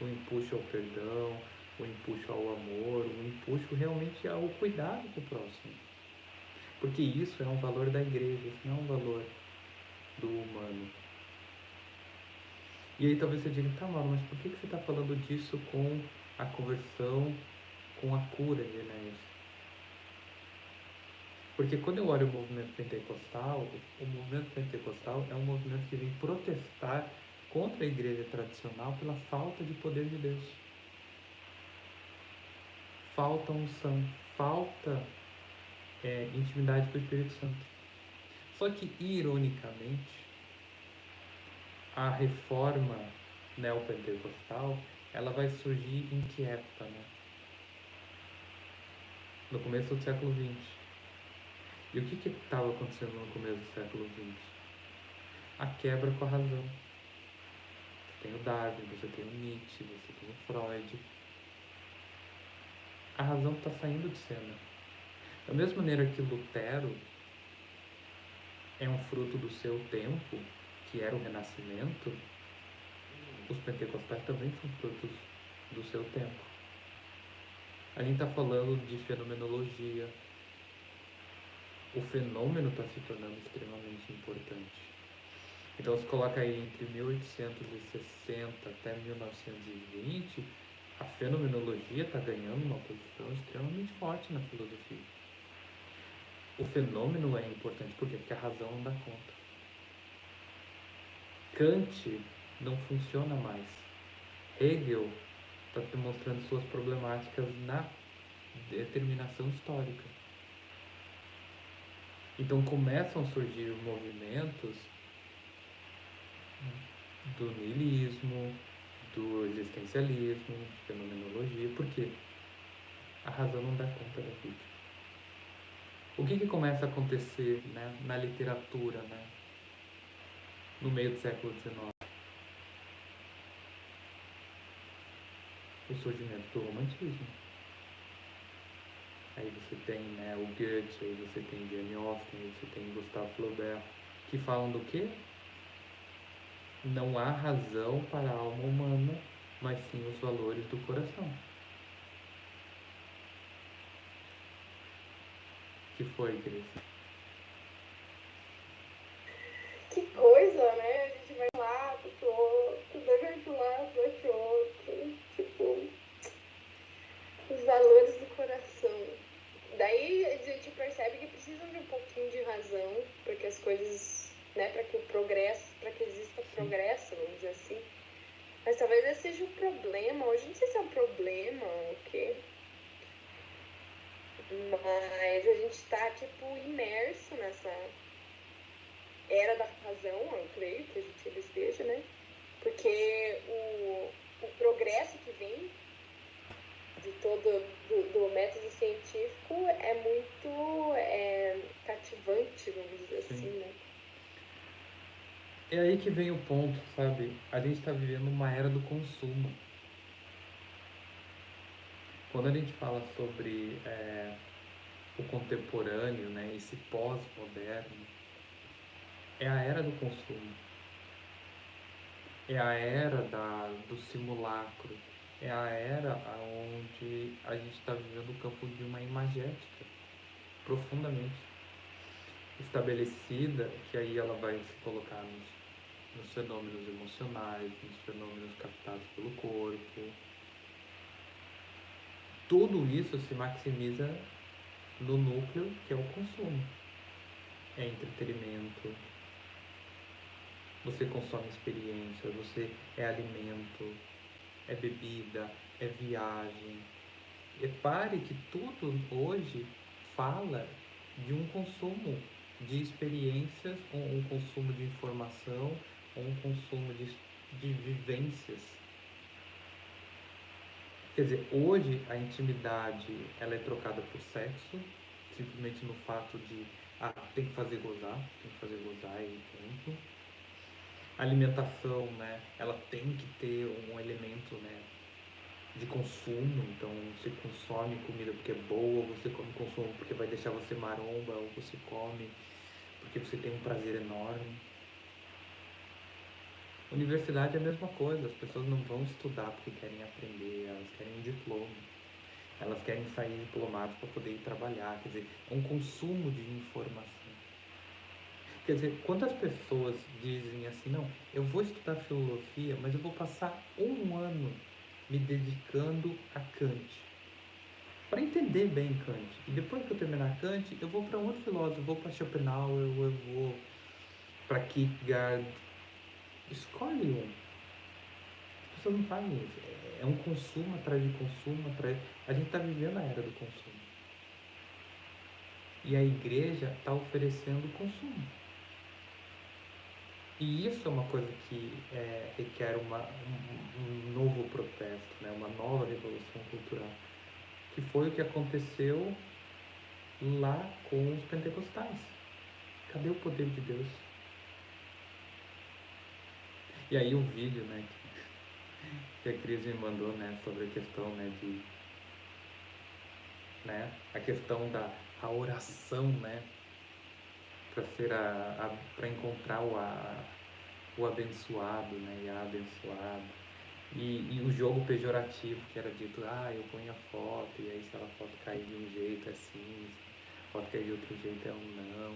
O empuxo ao perdão, o empuxo ao amor, o empuxo realmente ao cuidado com o próximo. Porque isso é um valor da igreja, isso não é um valor do humano. E aí talvez você diga, tá, Mauro, mas por que você está falando disso com a conversão, com a cura de Enéas? Porque quando eu olho o movimento pentecostal, o movimento pentecostal é um movimento que vem protestar contra a igreja tradicional pela falta de poder de Deus. Falta unção, falta intimidade com o Espírito Santo. Só que, ironicamente, a reforma neopentecostal, ela vai surgir em que época, né? No começo do século XX. E o que estava acontecendo no começo do século XX? A quebra com a razão. Você tem o Darwin, você tem o Nietzsche, você tem o Freud. A razão está saindo de cena. Da mesma maneira que Lutero é um fruto do seu tempo, que era o Renascimento, os pentecostais também são frutos do seu tempo. A gente está falando de fenomenologia, o fenômeno está se tornando extremamente importante. Então, se coloca aí entre 1860 até 1920, a fenomenologia está ganhando uma posição extremamente forte na filosofia. O fenômeno é importante, por quê? Porque a razão não dá conta. Kant não funciona mais. Hegel está demonstrando suas problemáticas na determinação histórica. Então começam a surgir movimentos do niilismo, do existencialismo, fenomenologia. Por quê? A razão não dá conta da vida. O que começa a acontecer, né, na literatura, né, no meio do século XIX? O surgimento do romantismo. Aí você tem, né, o Goethe, aí você tem Jane Austen, aí você tem Gustave Flaubert, que falam do quê? Não há razão para a alma humana, mas sim os valores do coração. Que foi, Cris? Que coisa, né? A gente vai lá pro outro, deve pro lado do outro. Tipo, os valores do coração. Daí a gente percebe que precisam de um pouquinho de razão para que as coisas, né, para que o progresso, para que exista progresso, vamos dizer assim. Mas talvez esse seja o problema. Hoje não sei se é um problema ou o quê. Mas a gente está, tipo, imerso nessa era da razão, eu creio que a gente ainda esteja, né? Porque o progresso que vem de todo do método científico é muito cativante, vamos dizer assim, né? É aí que vem o ponto, sabe? A gente está vivendo uma era do consumo. Quando a gente fala sobre o contemporâneo, né, esse pós-moderno, é a era do consumo. É a era do simulacro. É a era onde a gente está vivendo o campo de uma imagética profundamente estabelecida, que aí ela vai se colocar nos fenômenos emocionais, nos fenômenos captados pelo corpo. Tudo isso se maximiza no núcleo que é o consumo. É entretenimento, você consome experiência, você é alimento, é bebida, é viagem. Repare que tudo hoje fala de um consumo de experiências, um consumo de informação, um consumo de vivências. Quer dizer, hoje a intimidade ela é trocada por sexo, simplesmente no fato de tem que fazer gozar e ponto. A alimentação, né, ela tem que ter um elemento, né, de consumo, então você consome comida porque é boa, você come consumo porque vai deixar você maromba, ou você come porque você tem um prazer enorme. Universidade é a mesma coisa, as pessoas não vão estudar porque querem aprender, elas querem um diploma, elas querem sair diplomadas para poder ir trabalhar, quer dizer, é um consumo de informação. Quer dizer, quantas pessoas dizem assim, não, eu vou estudar filosofia, mas eu vou passar um ano me dedicando a Kant, para entender bem Kant. E depois que eu terminar Kant, eu vou para um outro filósofo, eu vou para Schopenhauer, eu vou para Kierkegaard. Escolhe um. As pessoas não fazem isso. É um consumo atrás de consumo, atrás. A gente está vivendo a era do consumo. E a igreja está oferecendo consumo. E isso é uma coisa que requer um novo protesto, né? Uma nova revolução cultural. Que foi o que aconteceu lá com os pentecostais. Cadê o poder de Deus? E aí o vídeo, né, que a Cris me mandou, né, sobre a questão, né, a questão da a oração, né, para ser para encontrar o abençoado, né, e a abençoada. E o jogo pejorativo que era dito, eu ponho a foto, e aí se a foto cair de um jeito assim, qualquer outro jeito é um não.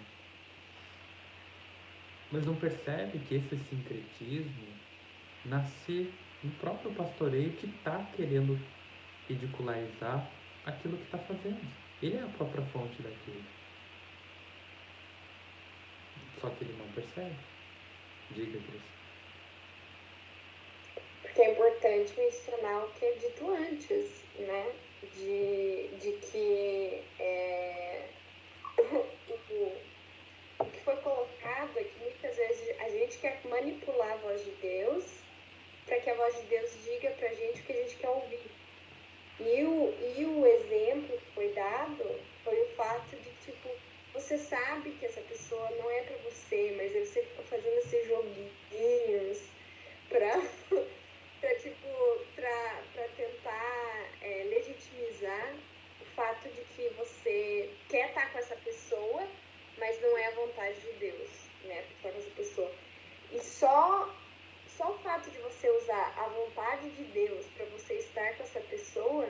Mas não percebe que esse sincretismo nasce no próprio pastoreio que está querendo ridicularizar aquilo que está fazendo. Ele é a própria fonte daquilo. Só que ele não percebe. Diga, Cris. Porque é importante mencionar o que é dito antes, né? De que o que foi colocado é que muitas vezes a gente quer manipular a voz de Deus para que a voz de Deus diga pra gente o que a gente quer ouvir. E o exemplo que foi dado foi o fato de, tipo, você sabe que essa pessoa não é para você, mas aí você fica fazendo esses joguinhos para tentar legitimizar o fato de que você quer estar com essa pessoa, mas não é a vontade de Deus, né, para estar com essa pessoa. E só o fato de você usar a vontade de Deus para você estar com essa pessoa,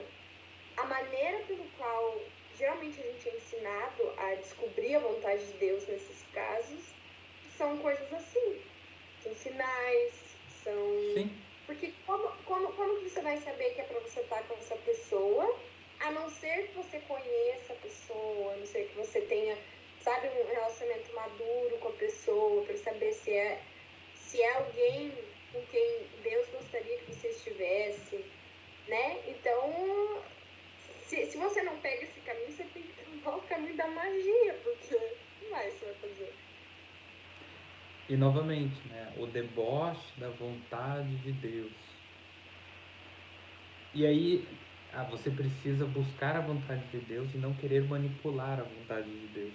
a maneira pelo qual geralmente a gente é ensinado a descobrir a vontade de Deus nesses casos, são coisas assim. São sinais, são... Sim. Porque como você vai saber que é para você estar com essa pessoa, a não ser que você conheça a pessoa, a não ser que você tenha, sabe, um relacionamento maduro com a pessoa, para saber se é alguém com quem Deus gostaria que você estivesse, né? Então, se você não pega esse caminho, você tem que tomar o caminho da magia, porque não mais você vai fazer. E novamente, né, o deboche da vontade de Deus. E aí, você precisa buscar a vontade de Deus e não querer manipular a vontade de Deus.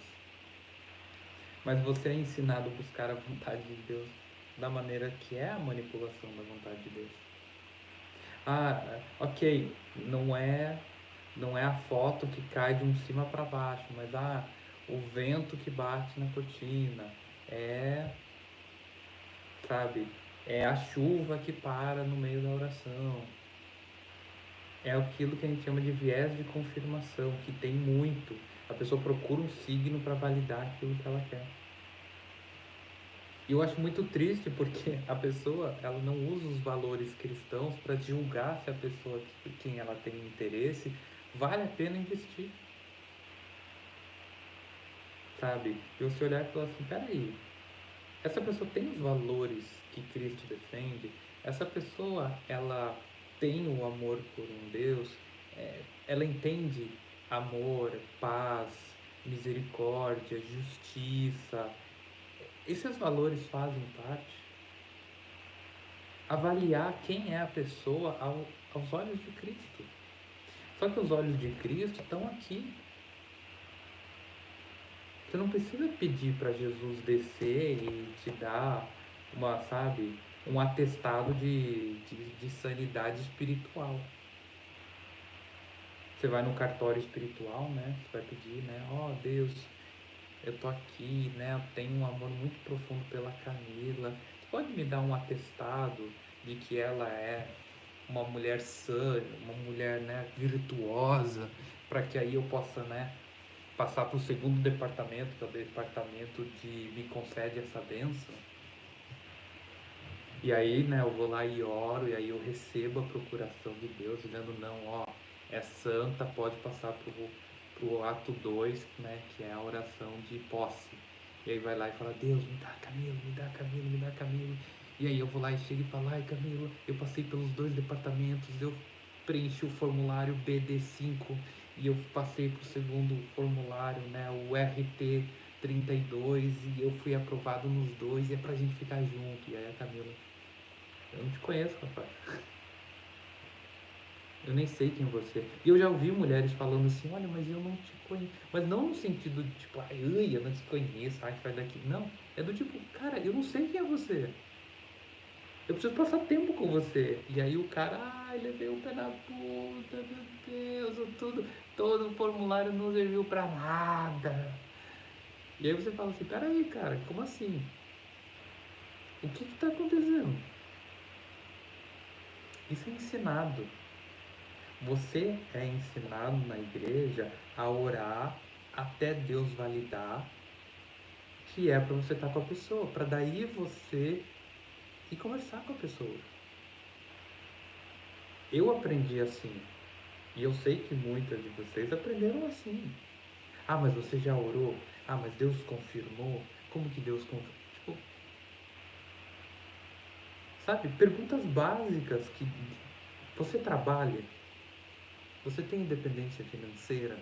Mas você é ensinado a buscar a vontade de Deus da maneira que é a manipulação da vontade de Deus. Ok, não é a foto que cai de um cima para baixo, mas o vento que bate na cortina, sabe, é a chuva que para no meio da oração. É aquilo que a gente chama de viés de confirmação, que tem muito. A pessoa procura um signo para validar aquilo que ela quer. E eu acho muito triste porque a pessoa, ela não usa os valores cristãos para julgar se a pessoa que quem ela tem interesse vale a pena investir. Sabe? E você olhar e falar assim, peraí, essa pessoa tem os valores que Cristo defende? Essa pessoa, ela tem o amor por um Deus? Ela entende amor, paz, misericórdia, justiça? Esses valores fazem parte? Avaliar quem é a pessoa aos olhos de Cristo. Só que os olhos de Cristo estão aqui. Você não precisa pedir para Jesus descer e te dar um atestado de sanidade espiritual. Você vai no cartório espiritual, né? Você vai pedir, né? Ó, Deus, eu tô aqui, né? Eu tenho um amor muito profundo pela Camila. Você pode me dar um atestado de que ela é uma mulher sã, uma mulher, né, virtuosa, para que aí eu possa, né, passar para o segundo departamento, que é o departamento de me concede essa bênção. E aí, né, eu vou lá e oro, e aí eu recebo a procuração de Deus, dizendo, não, ó, é santa, pode passar pro ato 2, né, que é a oração de posse. E aí vai lá e fala, Deus, me dá Camilo, me dá Camilo, me dá Camilo. E aí eu vou lá e chego e falo, ai Camilo, eu passei pelos 2 departamentos, eu preenchi o formulário BD5 e eu passei pro segundo formulário, né, o RT 32, e eu fui aprovado nos 2 e é pra gente ficar junto. E aí a Camila, eu não te conheço, rapaz. Eu nem sei quem é você. E eu já ouvi mulheres falando assim, olha, mas eu não te conheço. Mas não no sentido de tipo, ai, eu não te conheço, ai, sai daqui. Não, é do tipo, cara, eu não sei quem é você. Eu preciso passar tempo com você. E aí o cara, ai, levei o pé na puta, meu Deus, todo o formulário não serviu pra nada. E aí você fala assim, peraí, cara, como assim? O que tá acontecendo? Isso é ensinado. Você é ensinado na igreja a orar, até Deus validar que é para você estar com a pessoa, para daí você ir conversar com a pessoa. Eu aprendi assim, e eu sei que muitas de vocês aprenderam assim. Ah, mas você já orou? Ah, mas Deus confirmou? Como que Deus confirmou? Tipo, sabe, perguntas básicas que você trabalha? Você tem independência financeira?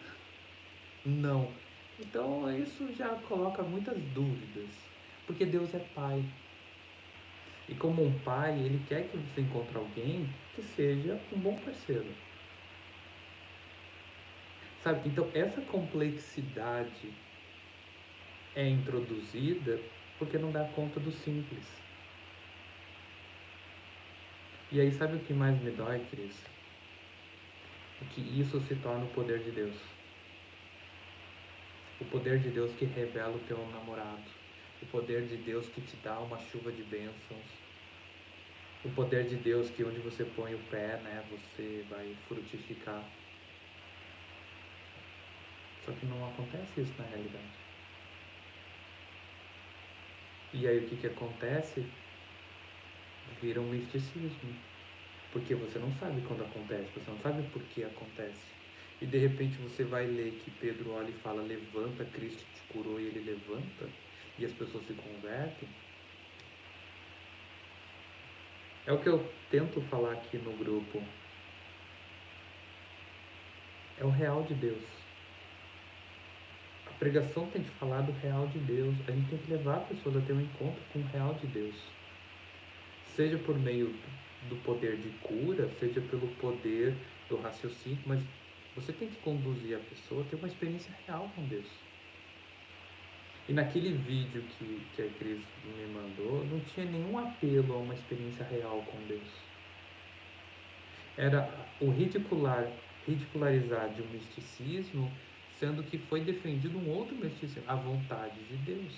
Não. Então isso já coloca muitas dúvidas, porque Deus é pai. E como um pai, ele quer que você encontre alguém que seja um bom parceiro. Sabe? Então essa complexidade é introduzida porque não dá conta do simples. E aí sabe o que mais me dói, Cris? É que isso se torna o poder de Deus. O poder de Deus que revela o teu namorado. O poder de Deus que te dá uma chuva de bênçãos. O poder de Deus que onde você põe o pé, né, você vai frutificar. Só que não acontece isso na realidade. E aí o que acontece? Vira um misticismo. Porque você não sabe quando acontece, você não sabe por que acontece. E de repente você vai ler que Pedro olha e fala, levanta, Cristo te curou, e ele levanta, e as pessoas se convertem. É o que eu tento falar aqui no grupo. É o real de Deus. A pregação tem que falar do real de Deus. A gente tem que levar as pessoas a ter um encontro com o real de Deus. Seja por meio do poder de cura, seja pelo poder do raciocínio, mas você tem que conduzir a pessoa a ter uma experiência real com Deus. E naquele vídeo que a Cris me mandou, não tinha nenhum apelo a uma experiência real com Deus. Era o ridicularizar de um misticismo, sendo que foi defendido um outro misticismo, a vontade de Deus.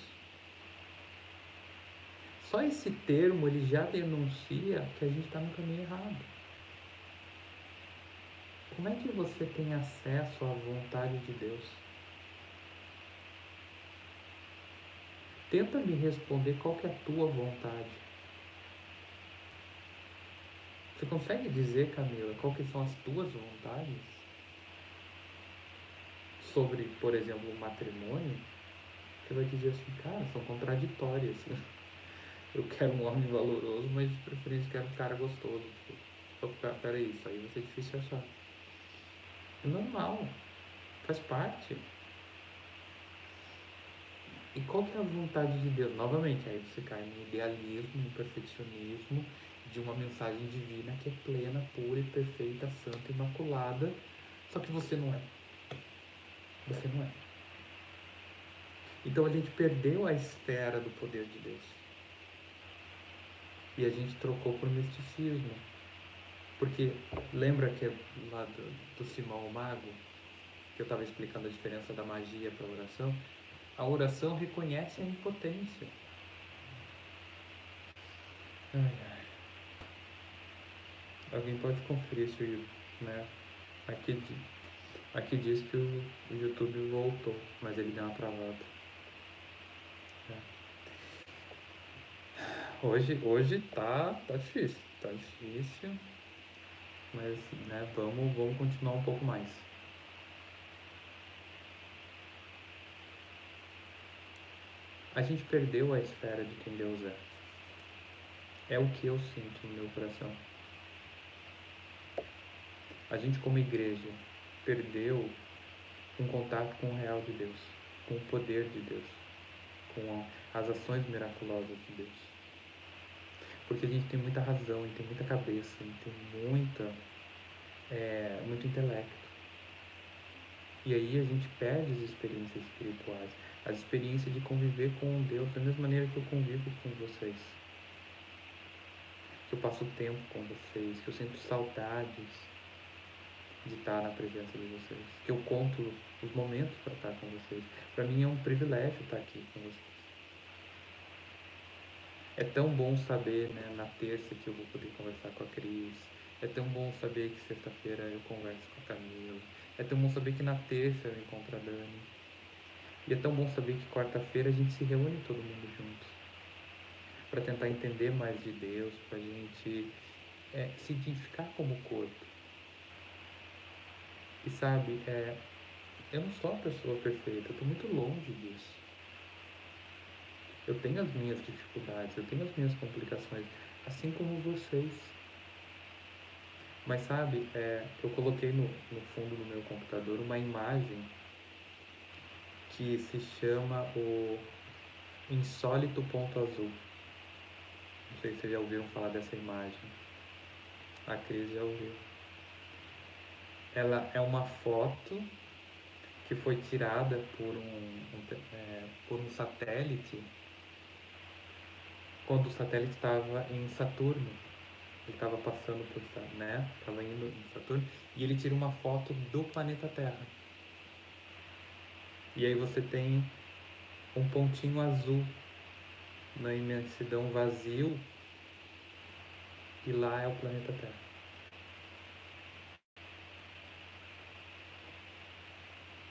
Só esse termo ele já denuncia que a gente está no caminho errado. Como é que você tem acesso à vontade de Deus? Tenta me responder qual que é a tua vontade. Você consegue dizer, Camila, qual que são as tuas vontades? Sobre, por exemplo, o matrimônio, você vai dizer assim, cara, são contraditórias. Eu quero um homem valoroso, mas de preferência quero um cara gostoso. Peraí, isso aí vai ser difícil achar. É normal, faz parte. E qual que é a vontade de Deus? Novamente, aí você cai no idealismo, no perfeccionismo de uma mensagem divina que é plena, pura e perfeita, santa, imaculada, só que você não é. Você não é. Então a gente perdeu a esfera do poder de Deus. E a gente trocou por misticismo. Porque lembra que lá do Simão o Mago, que eu estava explicando a diferença da magia para a oração? A oração reconhece a impotência. Ai, ai. Alguém pode conferir se, né? Aqui diz que o YouTube voltou, mas ele deu uma travada. Hoje tá difícil. Tá difícil. Mas, né, vamos continuar um pouco mais. A gente perdeu a esfera de quem Deus é. É o que eu sinto no meu coração. A gente, como igreja, perdeu um contato com o real de Deus, com o poder de Deus, com as ações miraculosas de Deus. Porque a gente tem muita razão, e tem muita cabeça, e tem muito intelecto. E aí a gente perde as experiências espirituais, as experiências de conviver com Deus da mesma maneira que eu convivo com vocês. Que eu passo tempo com vocês, que eu sinto saudades de estar na presença de vocês, que eu conto os momentos para estar com vocês. Para mim é um privilégio estar aqui com vocês. É tão bom saber, né, na terça que eu vou poder conversar com a Cris. É tão bom saber que sexta-feira eu converso com a Camila. É tão bom saber que na terça eu encontro a Dani. E é tão bom saber que quarta-feira a gente se reúne todo mundo juntos para tentar entender mais de Deus, para a gente se identificar como corpo. E sabe, eu não sou uma pessoa perfeita, eu estou muito longe disso. Eu tenho as minhas dificuldades, eu tenho as minhas complicações, assim como vocês. Mas sabe, eu coloquei no fundo do meu computador uma imagem que se chama o Insólito Ponto Azul. Não sei se vocês já ouviram falar dessa imagem. A Cris já ouviu. Ela é uma foto que foi tirada por um satélite quando o satélite estava em Saturno. Ele estava passando por, né? Estava indo em Saturno e ele tira uma foto do planeta Terra. E aí você tem um pontinho azul na imensidão vazio e lá é o planeta Terra.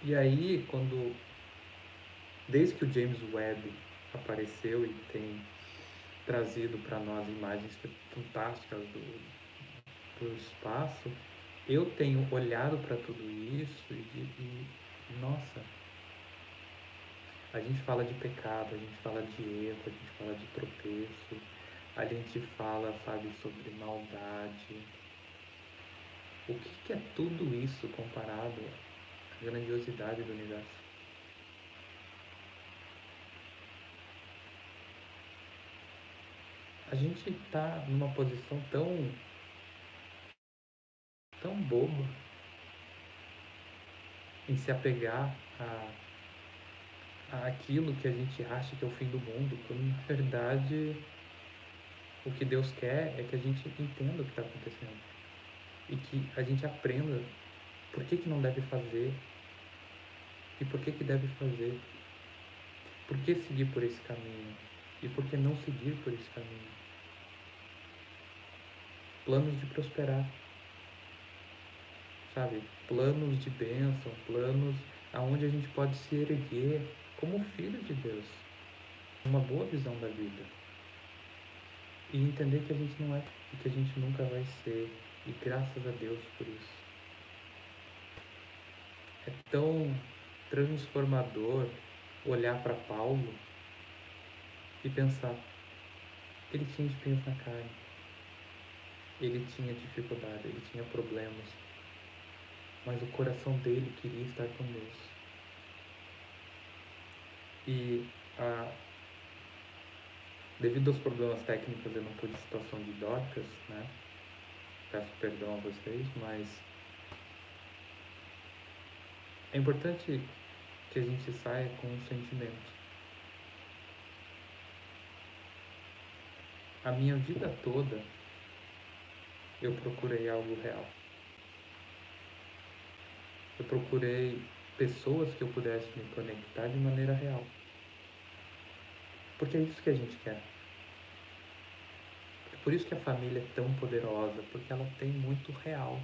E aí, desde que o James Webb apareceu e tem trazido para nós imagens fantásticas do espaço, eu tenho olhado para tudo isso e nossa, a gente fala de pecado, a gente fala de erro, a gente fala de tropeço, a gente fala, sabe, sobre maldade. O que é tudo isso comparado à grandiosidade do universo? A gente está numa posição tão boba em se apegar aquilo que a gente acha que é o fim do mundo, quando na verdade o que Deus quer é que a gente entenda o que está acontecendo e que a gente aprenda por que não deve fazer e por que deve fazer, por que seguir por esse caminho e por que não seguir por esse caminho. Planos de prosperar, sabe? Planos de bênção, planos aonde a gente pode se erguer como filho de Deus, uma boa visão da vida. E entender que a gente não é e que a gente nunca vai ser. E graças a Deus por isso. É tão transformador olhar para Paulo e pensar, ele tinha espinhos na carne, ele tinha dificuldade, ele tinha problemas, mas o coração dele queria estar com Deus. E devido aos problemas técnicos eu não pude situação de Dorcas, né? Peço perdão a vocês, mas é importante que a gente saia com um sentimento. A minha vida toda eu procurei algo real. Eu procurei pessoas que eu pudesse me conectar de maneira real. Porque é isso que a gente quer. É por isso que a família é tão poderosa, porque ela tem muito real.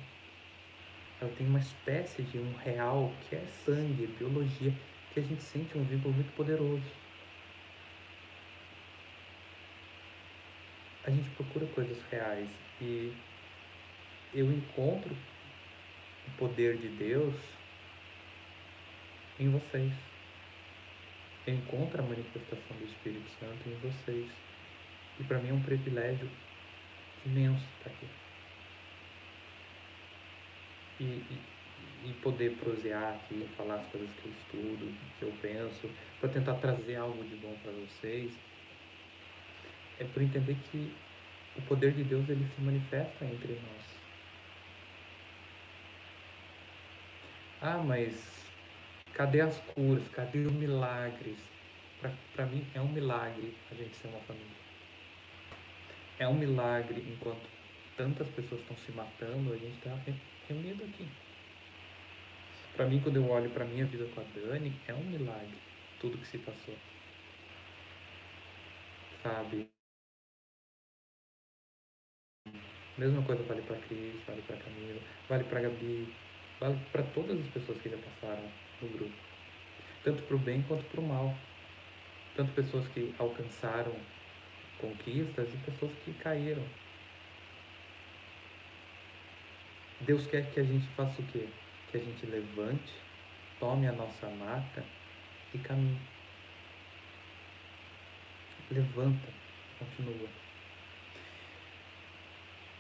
Ela tem uma espécie de um real que é sangue, biologia, que a gente sente um vínculo muito poderoso. A gente procura coisas reais e eu encontro o poder de Deus em vocês. Eu encontro a manifestação do Espírito Santo em vocês. E para mim é um privilégio imenso estar aqui. E poder prosear aqui, falar as coisas que eu estudo, que eu penso, para tentar trazer algo de bom para vocês, é por entender que o poder de Deus ele se manifesta entre nós. Ah, mas cadê as curas? Cadê os milagres? Para mim é um milagre a gente ser uma família. É um milagre enquanto tantas pessoas estão se matando, a gente está reunido aqui. Para mim, quando eu olho para minha vida com a Dani, é um milagre tudo que se passou. Sabe? Mesma coisa vale para Cris, vale para Camila, vale para Gabi, vale para todas as pessoas que já passaram no grupo. tanto para o bem quanto para o mal. Tanto pessoas que alcançaram conquistas e pessoas que caíram. Deus quer que a gente faça o quê? Que a gente levante, tome a nossa maca e caminhe. Levanta, continua.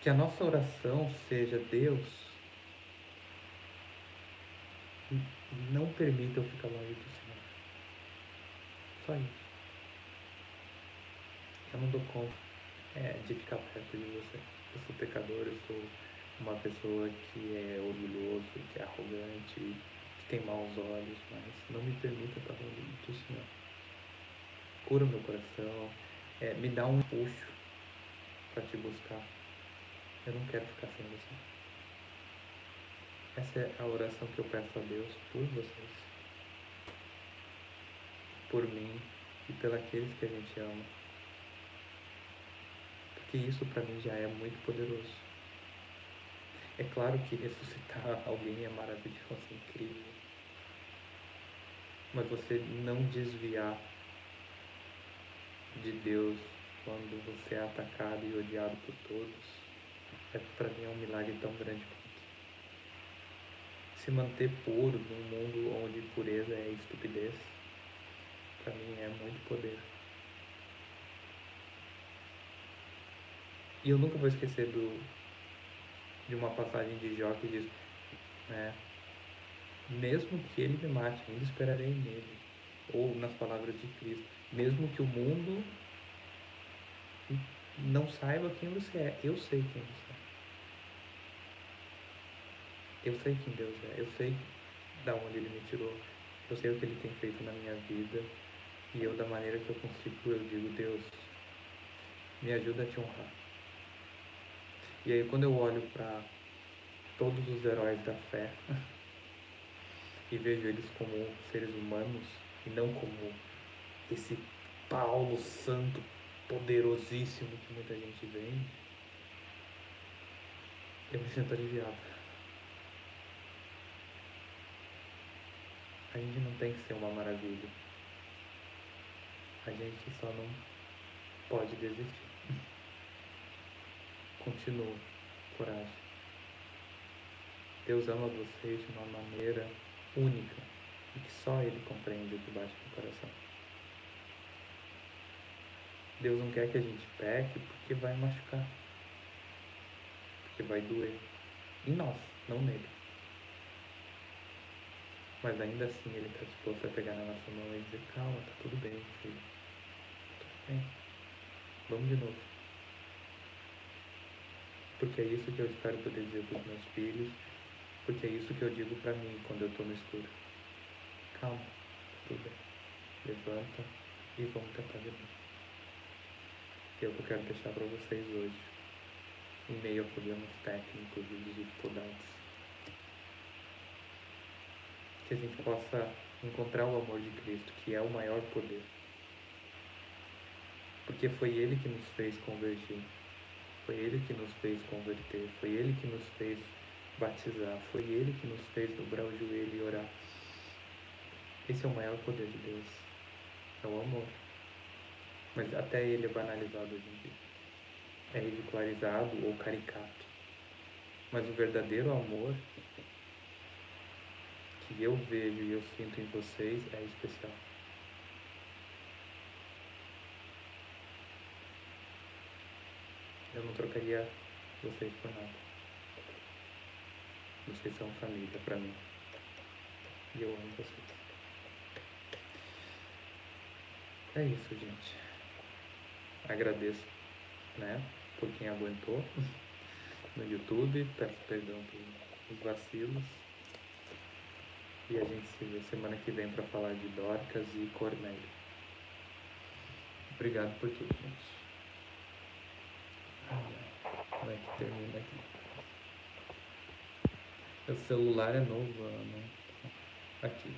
Que a nossa oração seja: Deus, não permita eu ficar longe do Senhor. Só isso. Eu não dou conta de ficar perto de você. Eu sou pecador, eu sou uma pessoa que é orgulhoso, que é arrogante, que tem maus olhos, mas não me permita estar longe do Senhor. Cura meu coração, me dá um puxo para te buscar. Eu não quero ficar sem você. Essa é a oração que eu peço a Deus por vocês, por mim e por aqueles que a gente ama. Porque isso para mim já é muito poderoso. É claro que ressuscitar alguém é maravilhoso, incrível. Mas você não desviar de Deus quando você é atacado e odiado por todos, para mim é um milagre tão grande quanto. Se manter puro num mundo onde pureza é estupidez, para mim é muito poder. E eu nunca vou esquecer de uma passagem de Jó que diz, mesmo que ele me mate, ainda esperarei nele. Ou nas palavras de Cristo, mesmo que o mundo não saiba quem você é, eu sei quem você é. Eu sei quem Deus é, eu sei da onde Ele me tirou, eu sei o que Ele tem feito na minha vida, e eu, da maneira que eu consigo, eu digo: Deus, me ajuda a te honrar. E aí, quando eu olho para todos os heróis da fé e vejo eles como seres humanos e não como esse Paulo santo poderosíssimo que muita gente vende, eu me sinto aliviado. A gente não tem que ser uma maravilha. A gente só não pode desistir. Continua, coragem. Deus ama vocês de uma maneira única e que só Ele compreende o que bate no coração. Deus não quer que a gente peque porque vai machucar, porque vai doer em nós, não nele. Mas ainda assim Ele está disposto a pegar na nossa mão e dizer: calma, tá tudo bem, filho. Tudo bem. Vamos de novo. Porque é isso que eu espero poder dizer para os meus filhos, porque é isso que eu digo para mim quando eu estou no escuro. Calma, tudo bem. Levanta e vamos tentar de novo. E é o que eu quero deixar para vocês hoje, em meio a problemas técnicos e dificuldades. Que a gente possa encontrar o amor de Cristo, que é o maior poder. Porque foi Ele que nos fez convergir. Foi Ele que nos fez converter. Foi Ele que nos fez batizar. Foi Ele que nos fez dobrar o joelho e orar. Esse é o maior poder de Deus. É o amor. Mas até ele é banalizado hoje em dia. É ridicularizado ou caricato. Mas o verdadeiro amor que eu vejo e eu sinto em vocês é especial. Eu não trocaria vocês por nada. Vocês são família pra mim. E eu amo vocês. É isso, gente. Agradeço, por quem aguentou no YouTube. Peço perdão pelos vacilos. E a gente se vê semana que vem para falar de Dorcas e Cornélio. Obrigado por tudo, gente. Como é que termina aqui? O celular é novo, né? Aqui.